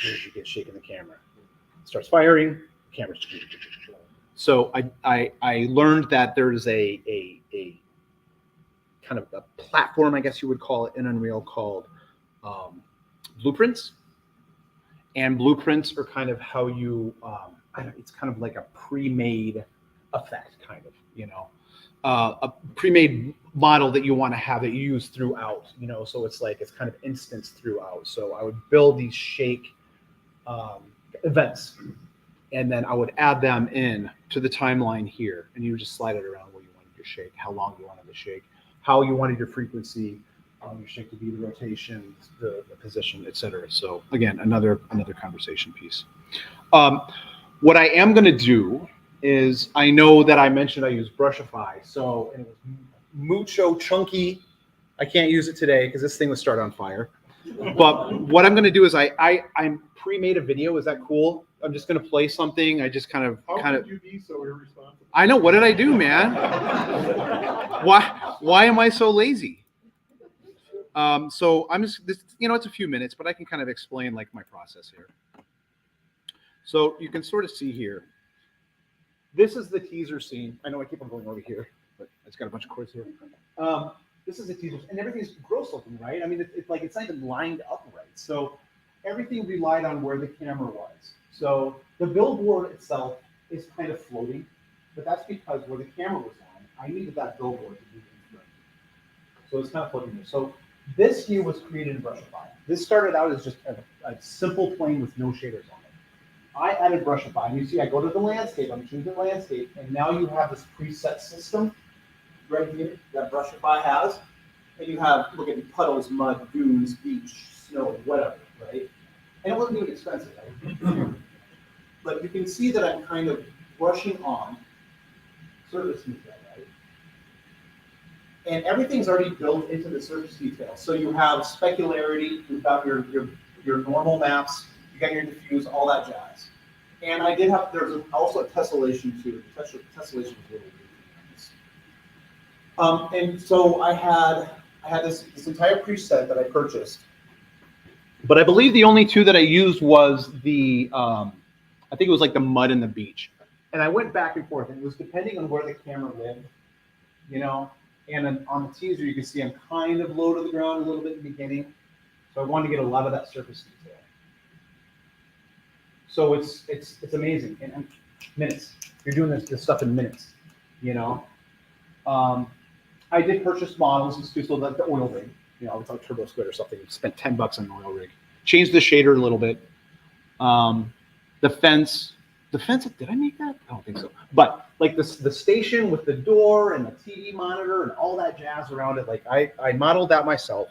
you get shake in the camera, it starts firing, camera. So I learned that there's a kind of a platform, I guess you would call it, in Unreal called blueprints. And blueprints are kind of how you, it's kind of like a pre-made effect, kind of, you know, a pre-made model that you want to have that you use throughout, you know, so it's like, it's kind of instanced throughout. So I would build these shake events, and then I would add them in to the timeline here, and you would just slide it around where you wanted your shake, how long you wanted the shake, how you wanted your frequency, your shake to be, the rotation, the position, etc. So again, another conversation piece. What I am going to do is, I know that I mentioned I use Brushify, so it was mucho chunky. I can't use it today because this thing would start on fire. But what I'm going to do is I'm pre-made a video. Is that cool? I'm just gonna play something. I just kind of. How could you be so irresponsible? I know. What did I do, man? Why am I so lazy? So I'm just, it's a few minutes, but I can kind of explain like my process here. So you can sort of see here. This is the teaser scene. I know I keep on going over here, but it's got a bunch of chords here. This is the teaser, and everything's gross looking, right? I mean, it's like it's not even lined up right. So everything relied on where the camera was. So the billboard itself is kind of floating, but that's because where the camera was on, I needed that billboard to be in frame. So it's kind of floating there. So this here was created in Brushify. This started out as just a simple plane with no shaders on it. I added Brushify, and you see I go to the landscape, I'm choosing landscape, and now you have this preset system right here that Brushify has. And you have, look at puddles, mud, dunes, beach, snow, whatever, right? And it wasn't even expensive, right? But you can see that I'm kind of brushing on surface detail, right? And everything's already built into the surface detail. So you have specularity, you've got your normal maps, you got your diffuse, all that jazz. And I did have, there's also a tessellation too. The tessellation was really good. And so I had this entire preset that I purchased. But I believe the only two that I used was the, I think it was like the mud and the beach. And I went back and forth, and it was depending on where the camera lived, and on the teaser, you can see I'm kind of low to the ground a little bit in the beginning. So I wanted to get a lot of that surface detail. So it's amazing. And minutes. You're doing this stuff in minutes, I did purchase models too, so like the oil rig, it's like Turbo Squid or something. Spent $10 on an oil rig. Changed the shader a little bit. The fence, did I make that? I don't think so. But like the station with the door and the TV monitor and all that jazz around it, like I modeled that myself.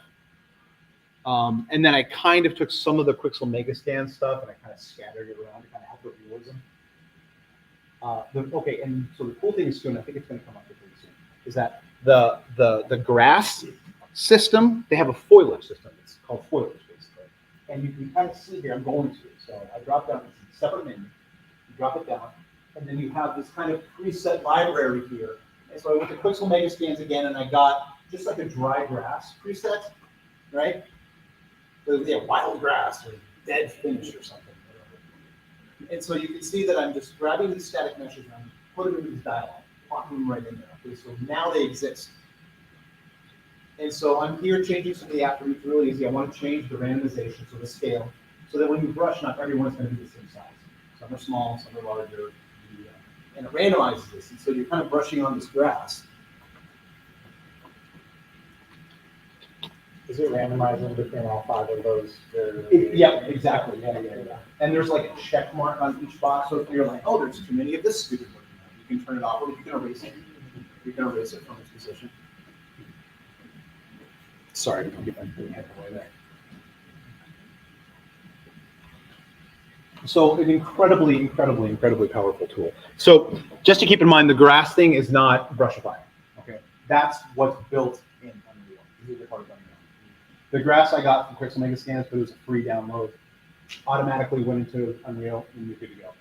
And then I kind of took some of the quixel megascan stuff and I kind of scattered it around to kind of help with realism. Okay, and so the cool thing is soon, I think it's going to come up pretty soon, is that the grass system, they have a foliage system. It's called foliage, basically. And you can kind of see here, I'm going to it. So I drop down, it's a separate menu. You drop it down, and then you have this kind of preset library here. And so I went to Quixel Megascans again, and I got just like a dry grass preset, right? So, yeah, wild grass or dead finish or something. Whatever. And so you can see that I'm just grabbing these static meshes and I'm putting them in this dialog, popping them right in there. Okay, so now they exist. And so I'm here changing some of the attributes really easy. I want to change the randomization, so the scale, so that when you brush, not everyone's going to be the same size. Some are small, some are larger, and it randomizes this. And so you're kind of brushing on this grass. Is it randomizing between all 5 of those? Yeah, exactly. Yeah. And there's like a check mark on each box. So if you're like, oh, there's too many of this stupid looking, you can turn it off, or you can erase it. You can erase it from its position. Sorry, I'm getting my head away there. So an incredibly powerful tool. So just to keep in mind, the grass thing is not Brushify. Okay, that's what's built in Unreal. This is the part of Unreal. The grass I got from Quixel Megascans, but it was a free download. Automatically went into Unreal, and you're good to go.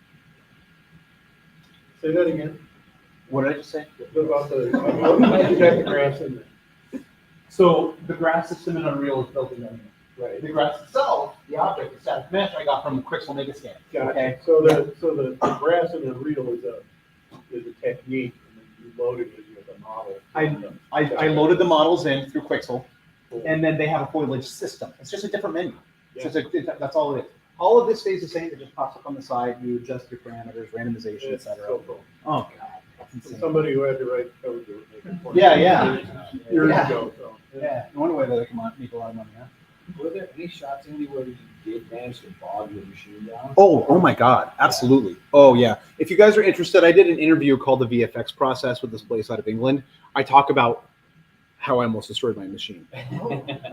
Say that again. What did I just say? What about how you got the grass in there? So the grass system in Unreal is built in Unreal. Right. The grass itself, the object, the static mesh I got from Quixel Megascan. Gotcha. Okay. So the grass in the reel is a technique, and then you load it with a model. I loaded the models in through Quixel, and then they have a foliage system. It's just a different menu. Yeah. That's all it is. All of this stays the same. It just pops up on the side. You adjust your parameters, randomization, It's etc. so cool. Oh God, that's insane. Somebody who had to write code to it. Yeah. Years Yeah. ago. So. Yeah. No wonder why they come on, make a lot of money, huh? Were there any shots in where you did manage to bog your machine down? Oh my God, absolutely. Oh yeah. If you guys are interested, I did an interview called the VFX process with this place out of England. I talk about how I almost destroyed my machine.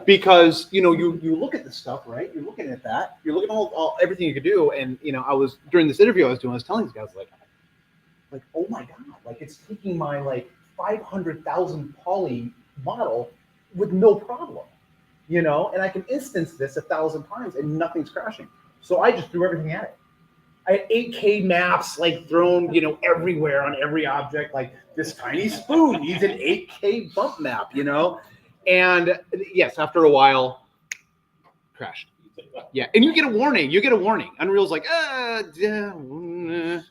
Because you look at this stuff, right? You're looking at that. You're looking at all everything you could do, and I was during this interview I was telling these guys like, oh my God, like it's taking my like 500,000 poly model with no problem. And I can instance this 1,000 times and nothing's crashing. So I just threw everything at it. I had 8K maps like thrown, you know, everywhere on every object. Like this tiny spoon needs an 8K bump map, you know? And yes, after a while, crashed. Yeah, and you get a warning. You get a warning. Unreal's like, yeah. You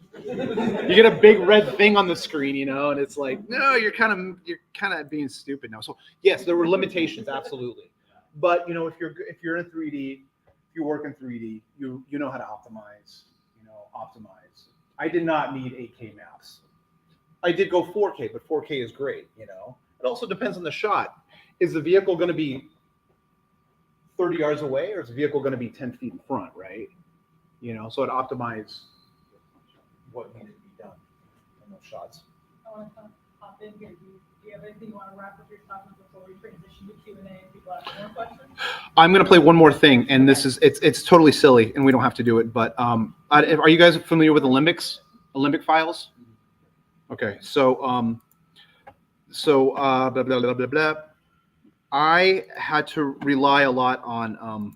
get a big red thing on the screen, you know, and it's like, no, you're kind of being stupid now. So yes, there were limitations, absolutely. But you know, if you're in 3D, if you work in 3D, you know how to optimize. I did not need 8K maps. I did go 4K, but 4K is great, you know. It also depends on the shot. Is the vehicle going to be 30 yards away, or is the vehicle going to be 10 feet in front, right? You know, so it optimized what needed to be done in those shots. I want to hop in here. Do you have anything you want to wrap up your talking before we transition to Q&A and people ask more questions? I'm going to play one more thing, and this is it's totally silly, and we don't have to do it. But are you guys familiar with Olympic files? Okay, so blah, blah, blah, blah, blah. I had to rely a lot on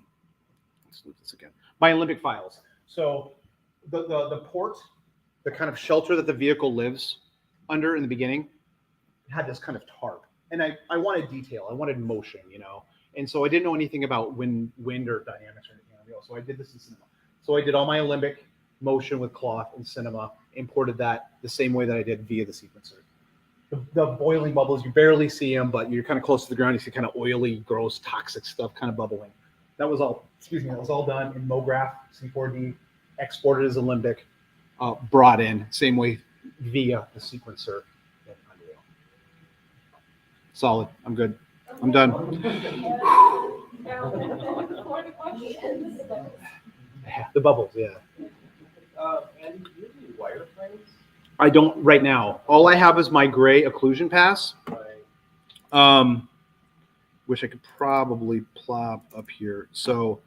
let's do this again. My Olympic files. So the port, the kind of shelter that the vehicle lives under in the beginning, had this kind of tarp, and I wanted detail. I wanted motion, you know. And so I didn't know anything about wind or dynamics or anything on Unreal. So I did this in cinema. So I did all my Olympic motion with cloth in cinema, imported that the same way that I did via the sequencer. The boiling bubbles, you barely see them, but you're kind of close to the ground. You see kind of oily, gross, toxic stuff kind of bubbling. That was all, that was all done in MoGraph, C4D, exported as Olympic, brought in, same way via the sequencer in Unreal. Solid, I'm good. I'm done. The bubbles, yeah. And do you have any wireframes? I don't right now. All I have is my gray occlusion pass. Right. Which I could probably plop up here. So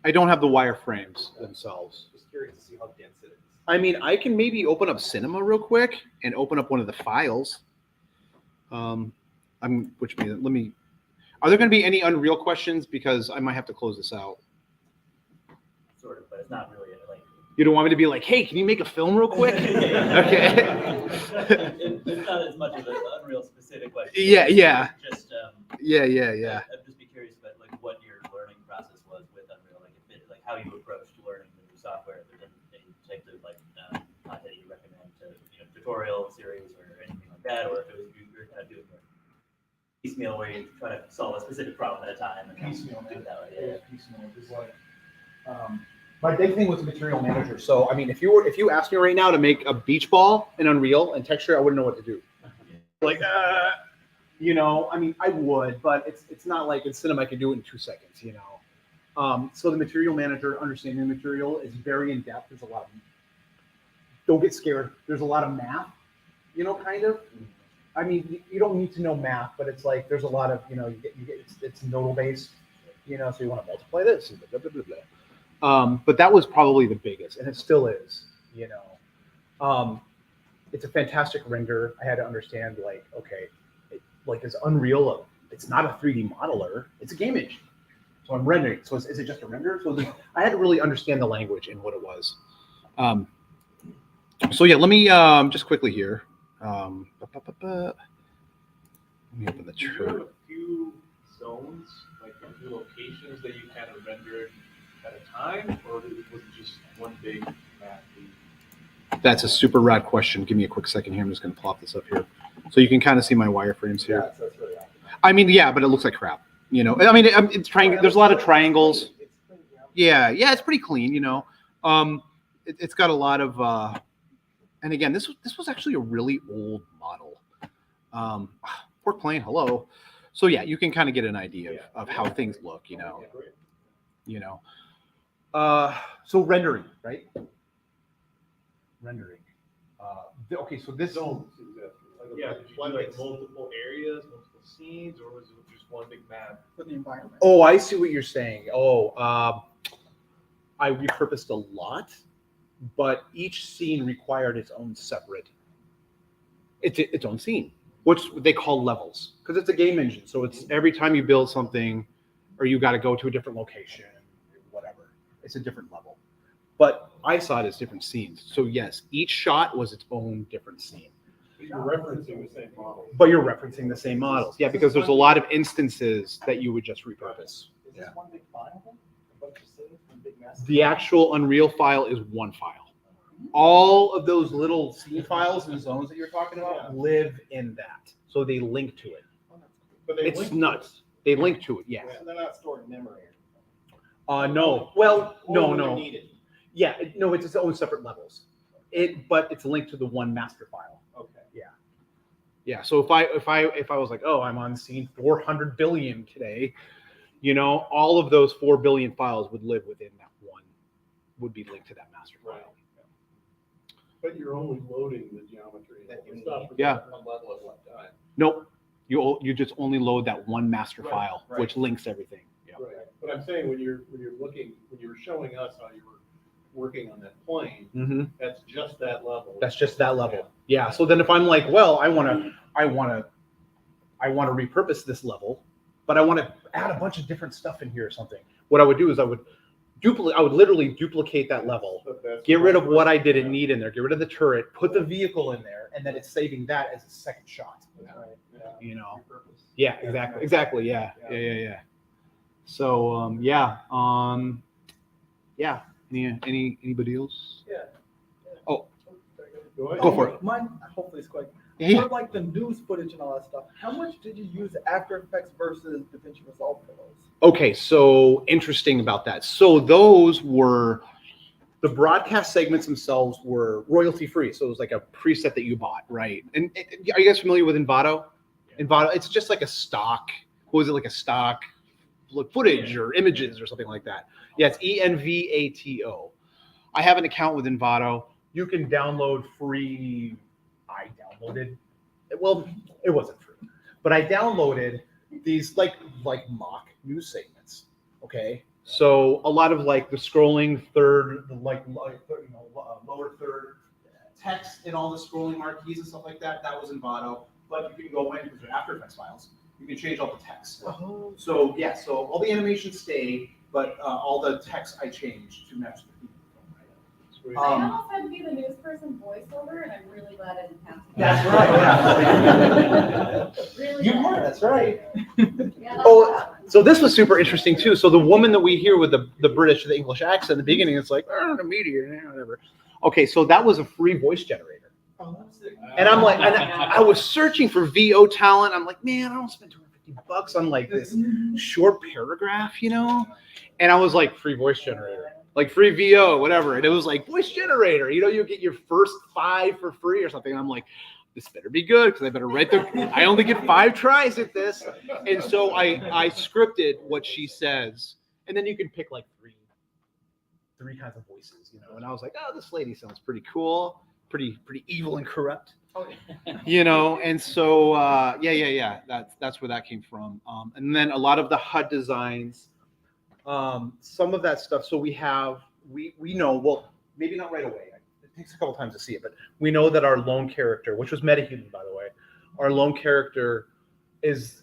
I don't have the wireframes themselves. Just curious to see how dense it is. I mean, I can maybe open up Cinema real quick and open up one of the files. Which means let me. Are there going to be any Unreal questions? Because I might have to close this out. Sort of, but it's not really like. You don't want me to be like, hey, can you make a film real quick? Okay. It's not as much of an Unreal specific question. Yeah. Just Yeah. I'd just be curious about like what your learning process was with Unreal, like if it, like how you approached learning the new software. If there's any types of like content you recommend to tutorial series or anything like that, or if it was you're kind of doing like piecemeal where you try to solve a specific problem at a time and Piecemeal, do it that way. Yeah. Piecemeal is like. My big thing was the material manager. So I mean, if you asked me right now to make a beach ball in Unreal and texture, I wouldn't know what to do. Like, you know, I mean, I would, but it's not like in cinema I could do it in 2 seconds, you know. So the material manager, understanding the material, is very in depth. There's a lot of. Don't get scared. There's a lot of math, you know, kind of. I mean, you don't need to know math, but it's like there's a lot of, you know, you get it's nodal based, you know. So you want to multiply this and blah blah blah blah. But that was probably the biggest, and it still is, you know. It's a fantastic render. I had to understand, like, okay, it's Unreal. It's not a 3D modeler. It's a game engine. So I'm rendering. So is it just a render? So I had to really understand the language and what it was. So yeah, let me just quickly here. Let me open the Do you have true. a few zones, like a few locations that you kind of rendered at a time, or was it just one big map? That's a super rad question. Give me a quick second here. I'm just going to plop this up here, so you can kind of see my wireframes here. Yeah, so that's really awesome. I mean, yeah, but it looks like crap. You know, I mean, it's triangle. There's a lot of triangles. Yeah, it's pretty clean. You know, it's got a lot of. And again, this was actually a really old model. Port plane, hello. So yeah, you can kind of get an idea of how things look. You know. So rendering, right? Rendering. Okay, so this. Zones, exactly. Yeah, did you do like multiple areas, multiple scenes, or was it just one big map For the environment. Oh, I see what you're saying. I repurposed a lot, but each scene required its own separate, its own scene, which they call levels, because it's a game engine. So it's every time you build something, or you got to go to a different location, whatever, it's a different level. but I saw it as different scenes. So yes, each shot was its own different scene. You're referencing the same model. But you're referencing the same models. Yeah, because there's a lot of instances that you would just repurpose. Is this one big file? A bunch of scenes, one big mess? The actual Unreal file is one file. All of those little scene files and zones that you're talking about live in that. So they link to it. But they It's link nuts. They link to it, yeah. So they're not stored in memory. No. Well, no, Or when they're no. needed. Yeah, no, it's its own separate levels. But it's linked to the one master file. Okay. Yeah. So if I was like, oh, I'm on scene 400 billion today, you know, all of those 4 billion files would live within that one, would be linked to that master file. Right. But you're only loading the geometry and That all you the stuff. need. with Yeah. that. One level at one time. Nope. You just only load that one master Right, file, right. which links everything. Yeah. Right. But I'm saying when you were showing us how you were working on that plane, Mm-hmm. that's just that level. That's just that level. Yeah. So then if I'm like, well, I want to repurpose this level, but I want to add a bunch of different stuff in here or something. What I would do is I would literally duplicate that level, But that's get rid of what I Yeah. didn't need in there, get rid of the turret, put the vehicle in there, and then it's saving that as a second shot. That's right. Yeah. You know. Repurpose. Yeah, exactly. Yeah. So Anybody else? Yeah. Oh. Go ahead. Go for it. Mine, hopefully, it's quick. Yeah. For like the news footage and all that stuff, how much did you use After Effects versus DaVinci Resolve for those? Okay, so interesting about that. So those were the broadcast segments themselves were royalty free. So it was like a preset that you bought, right? And are you guys familiar with Envato? Envato, it's just like a stock. What was it, like a stock footage or images or something like that? Yeah, it's ENVATO. I have an account with Envato. You can download free. I downloaded. Well, it wasn't free, but I downloaded these like mock news segments. Okay, so a lot of like the scrolling third, lower third text and all the scrolling marquees and stuff like that. That was in Envato, but you can go in because they're After Effects files. You can change all the text. Oh. So yeah, so all the animations stay, but all the text I changed to match the theme. Sweet. I almost had to be the news person voiceover, and I'm really glad I didn't have to. That's right. Yeah. Really You glad. were. That's right. Yeah, that's Oh, that one. so this was super interesting too. So the woman that we hear with the British, the English accent in the beginning, it's like, oh, the media, whatever. Okay, so that was a free voice generator. Oh, that's sick. And I'm like, and I was searching for VO talent. I'm like, man, I don't spend $250 on like this short paragraph, you know? And I was like, free voice generator, like free VO, whatever. And it was like voice generator, you know, you get your first 5 for free or something. And I'm like, this better be good because I better write I only get 5 tries at this. And so I scripted what she says. And then you can pick like three kinds of voices, you know? And I was like, oh, this lady sounds pretty cool, pretty evil and corrupt. Oh, You know, and so that's where that came from. And then a lot of the HUD designs, some of that stuff. So we know, well, maybe not right away. It takes a couple times to see it, but we know that our lone character, which was metahuman, by the way, our lone character is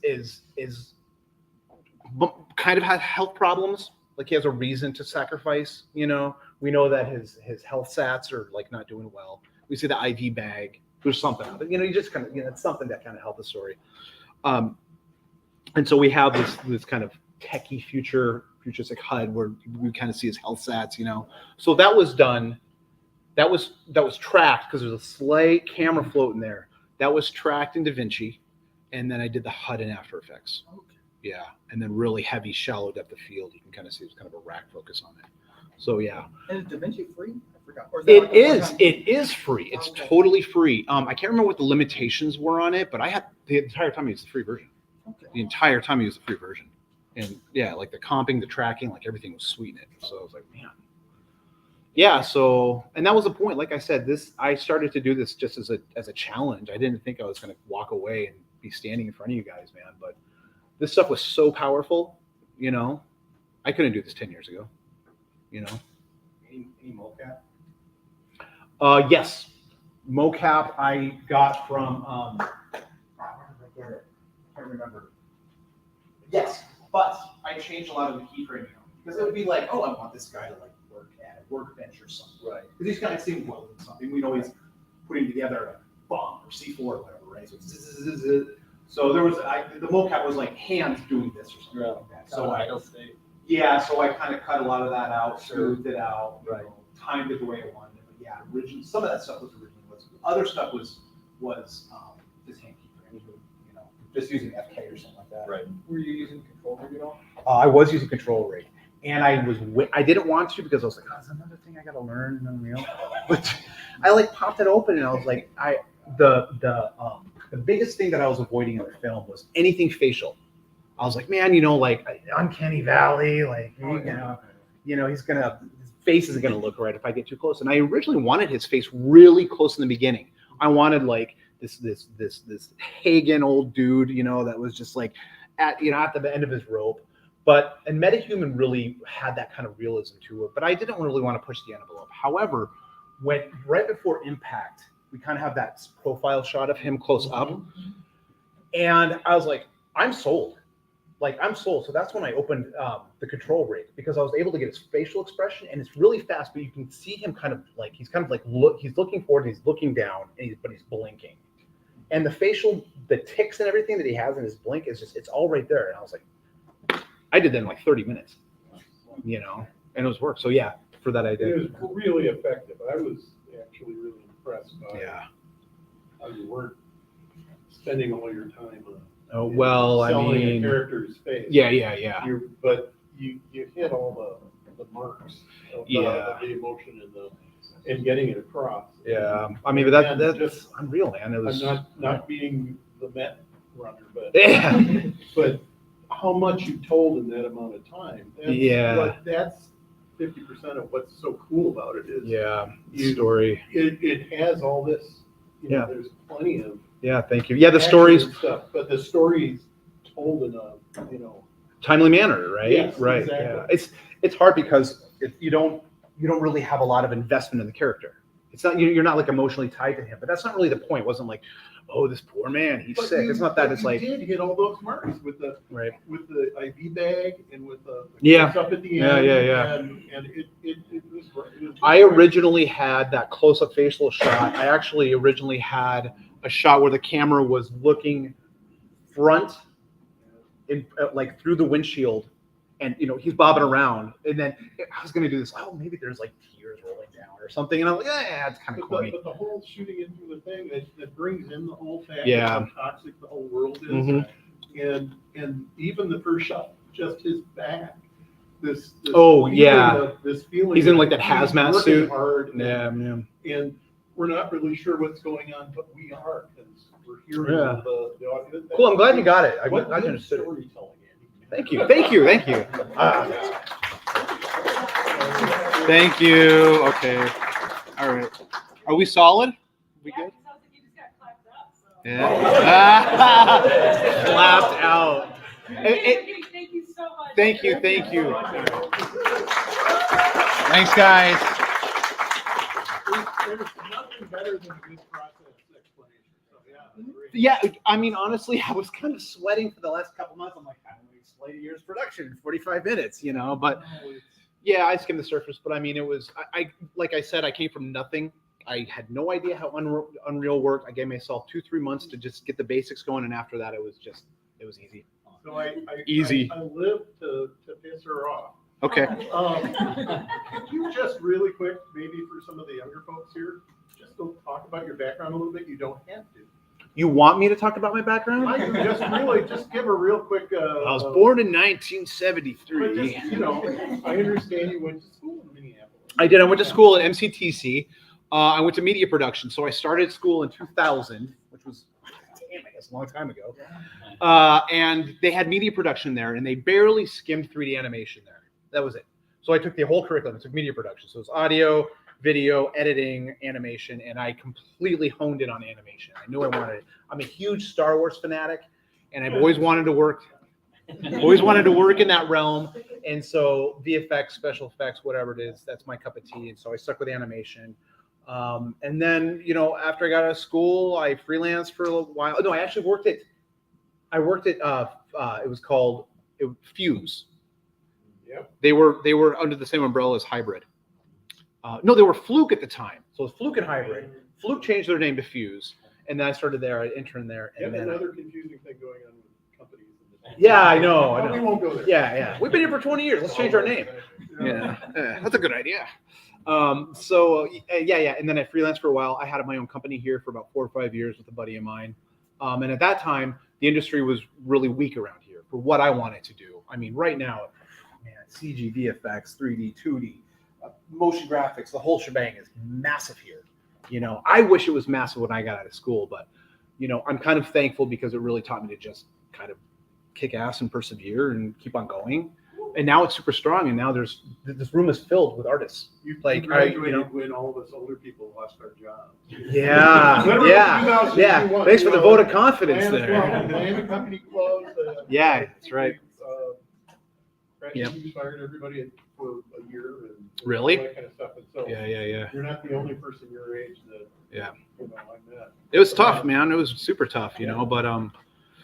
kind of has health problems. Like he has a reason to sacrifice. You know, we know that his health stats are like not doing well. We see the IV bag. There's something, but you know, you just kind of, you know, it's something that kind of helped the story. And so we have this kind of techie futuristic HUD where we kind of see his health stats, you know. So that was done. That was tracked because there's a slight camera float in there. That was tracked in DaVinci, and then I did the HUD in After Effects. Okay. Yeah, and then really heavy, shallow depth of field. You can kind of see there's kind of a rack focus on it. So yeah. And is DaVinci free? I forgot. Or is that like a one-time- It is free. It's Okay. totally free. I can't remember what the limitations were on it, but I had the entire time I used the free version. Okay. The entire time I used the free version. And yeah, like the comping, the tracking, like everything was sweet in it. So I was like, man. Yeah, so and that was the point. Like I said, I started to do this just as a challenge. I didn't think I was gonna walk away and be standing in front of you guys, man. But this stuff was so powerful, you know. I couldn't do this 10 years ago, you know. Any mocap? Yes, mocap I got from. Where did I get it? I can't remember. Yes, but I changed a lot of the keyframing because it would be like, oh, I want this guy to like work at a workbench or something. Right. Because he's kind of seeing welding something. We know he's putting together a bomb or C4 or whatever, right? So it's zzz. So there was the mocap was like hands doing this or something like that. So so I kind of cut a lot of that out, smoothed it out, you know, timed it the way I wanted it. But yeah, original. Some of that stuff was original. Other stuff was just hand keyframes, you know, just using FK or something like that. Right. Were you using control rig at all? I was using control rig, and I didn't want to because I was like, oh, that's another thing I got to learn in Unreal. But I like popped it open and I was like, the biggest thing that I was avoiding in the film was anything facial. I was like, man, you know, like Uncanny Valley, like his face isn't gonna look right if I get too close. And I originally wanted his face really close in the beginning. I wanted like this Hagen old dude, you know, that was just like at the end of his rope. And MetaHuman really had that kind of realism to it. But I didn't really want to push the envelope. However, right before impact, we kind of have that profile shot of him close up, and I was like, I'm sold. So that's when I opened the control rig, because I was able to get his facial expression, and it's really fast, but you can see him kind of like he's looking forward, he's looking down, but he's blinking, and the ticks and everything that he has in his blink it's all right there. And I was like, I did that in like 30 minutes, you know, and it was work. So yeah, for that I did. It was really effective. I was actually really impressed by how you weren't spending all your time on selling a character's face. But you hit all the marks of the emotion and getting it across. Yeah, I mean, but that's just unreal, man. It was I'm not being the Met runner, but yeah, but how much you told in that amount of time. That's 50% of what's so cool about it is story. It has all this. You know, there's plenty of. Yeah, thank you. Yeah, the stories stuff, but the stories told in a timely manner, right? Yes, right. exactly. Yeah. It's hard because you don't really have a lot of investment in the character. It's not you're not like emotionally tied to him, but that's not really the point. It wasn't like, oh, this poor man, he's sick. It's not that. It's like you did hit all those marks with the IV bag and with the up at the end. And it was great. I originally had that close-up facial shot. I actually originally had a shot where the camera was looking front in like through the windshield, and you know he's bobbing around, and then I was gonna do this. Oh, maybe there's like tears rolling down or something, and I'm like, yeah, it's kind of corny. But the whole shooting into the thing that brings in the whole fact Yeah. of how toxic the whole world is, Mhm. and even the first shot, just his back. This feeling he's in like that he's hazmat working suit. hard, Yeah. and we're not really sure what's going on, but we are, because we're hearing Yeah. the audio. Cool. I'm glad you got it. I What understood it. storytelling, Andy. Thank you. Thank you. Okay. All right. Are we solid? We good? Yeah. Clapped out. Thank you so much. Thank you. Thanks, guys. There's nothing better than a good process explanation. So great. Yeah, I mean, honestly, I was kind of sweating for the last couple months. I'm like, how do we explain a year's production in 45 minutes, you know? But yeah, I skimmed the surface. But I mean, it was, I like I said, I came from nothing. I had no idea how Unreal worked. I gave myself 2-3 months to just get the basics going. And after that, it was easy. So Easy. I live to piss her off. Okay. Could you just really quick, maybe for some of the younger folks here, just go talk about your background a little bit? You don't have to. You want me to talk about my background? I do just give a real quick. I was born in 1973. But just, you know, I understand you went to school in Minneapolis. I did. I went to school at MCTC. I went to media production. So I started school in 2000, which was, I guess, a long time ago. And they had media production there, and they barely skimmed 3D animation there. That was it. So I took the whole curriculum. I took media production. So it was audio, video, editing, animation, and I completely honed in on animation. I knew I wanted it. I'm a huge Star Wars fanatic, and I've always wanted to work. In that realm. And so VFX, special effects, whatever it is, that's my cup of tea. And so I stuck with animation. And then, you know, after I got out of school, I freelanced for a little while. No, I actually worked at it was called Fuse. Yep. They were under the same umbrella as Hybrid. No, they were Fluke at the time. So it was Fluke and Hybrid. Fluke changed their name to Fuse. And then I started there, I interned there. You And have then another confusing thing going on with companies. yeah, I know. But we won't go there. Yeah. We've been here for 20 years. Let's change our name. Yeah, that's a good idea. Yeah. And then I freelanced for a while. I had my own company here for about 4 or 5 years with a buddy of mine. And at that time, the industry was really weak around here for what I wanted to do. I mean, right now, man, CG, VFX, 3D, 2D, motion graphics, the whole shebang is massive here. You know, I wish it was massive when I got out of school, but, you know, I'm kind of thankful because it really taught me to just kind of kick ass and persevere and keep on going. And now it's super strong. And now this room is filled with artists. You Like, graduated when all of us older people lost our jobs. Yeah. Thanks for the vote of confidence there. Miami company closed. Yeah, that's right. You fired everybody for a year and Really? all that kind of stuff. And so Yeah. you're not the only person your age that Yeah. I met. It was tough, man. It was super tough, you know, but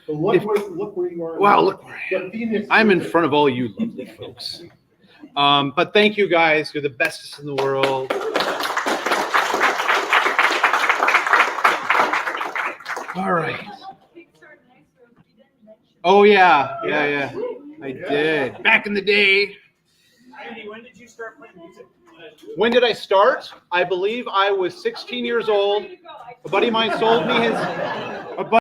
So look where you are. wow, look where I am. I'm in front of all you lovely folks. But thank you guys. You're the bestest in the world. All right. Oh yeah. I did. Back in the day. Andy, when did you start playing music? When did I start? I believe I was 16 years old. A buddy of mine sold me his.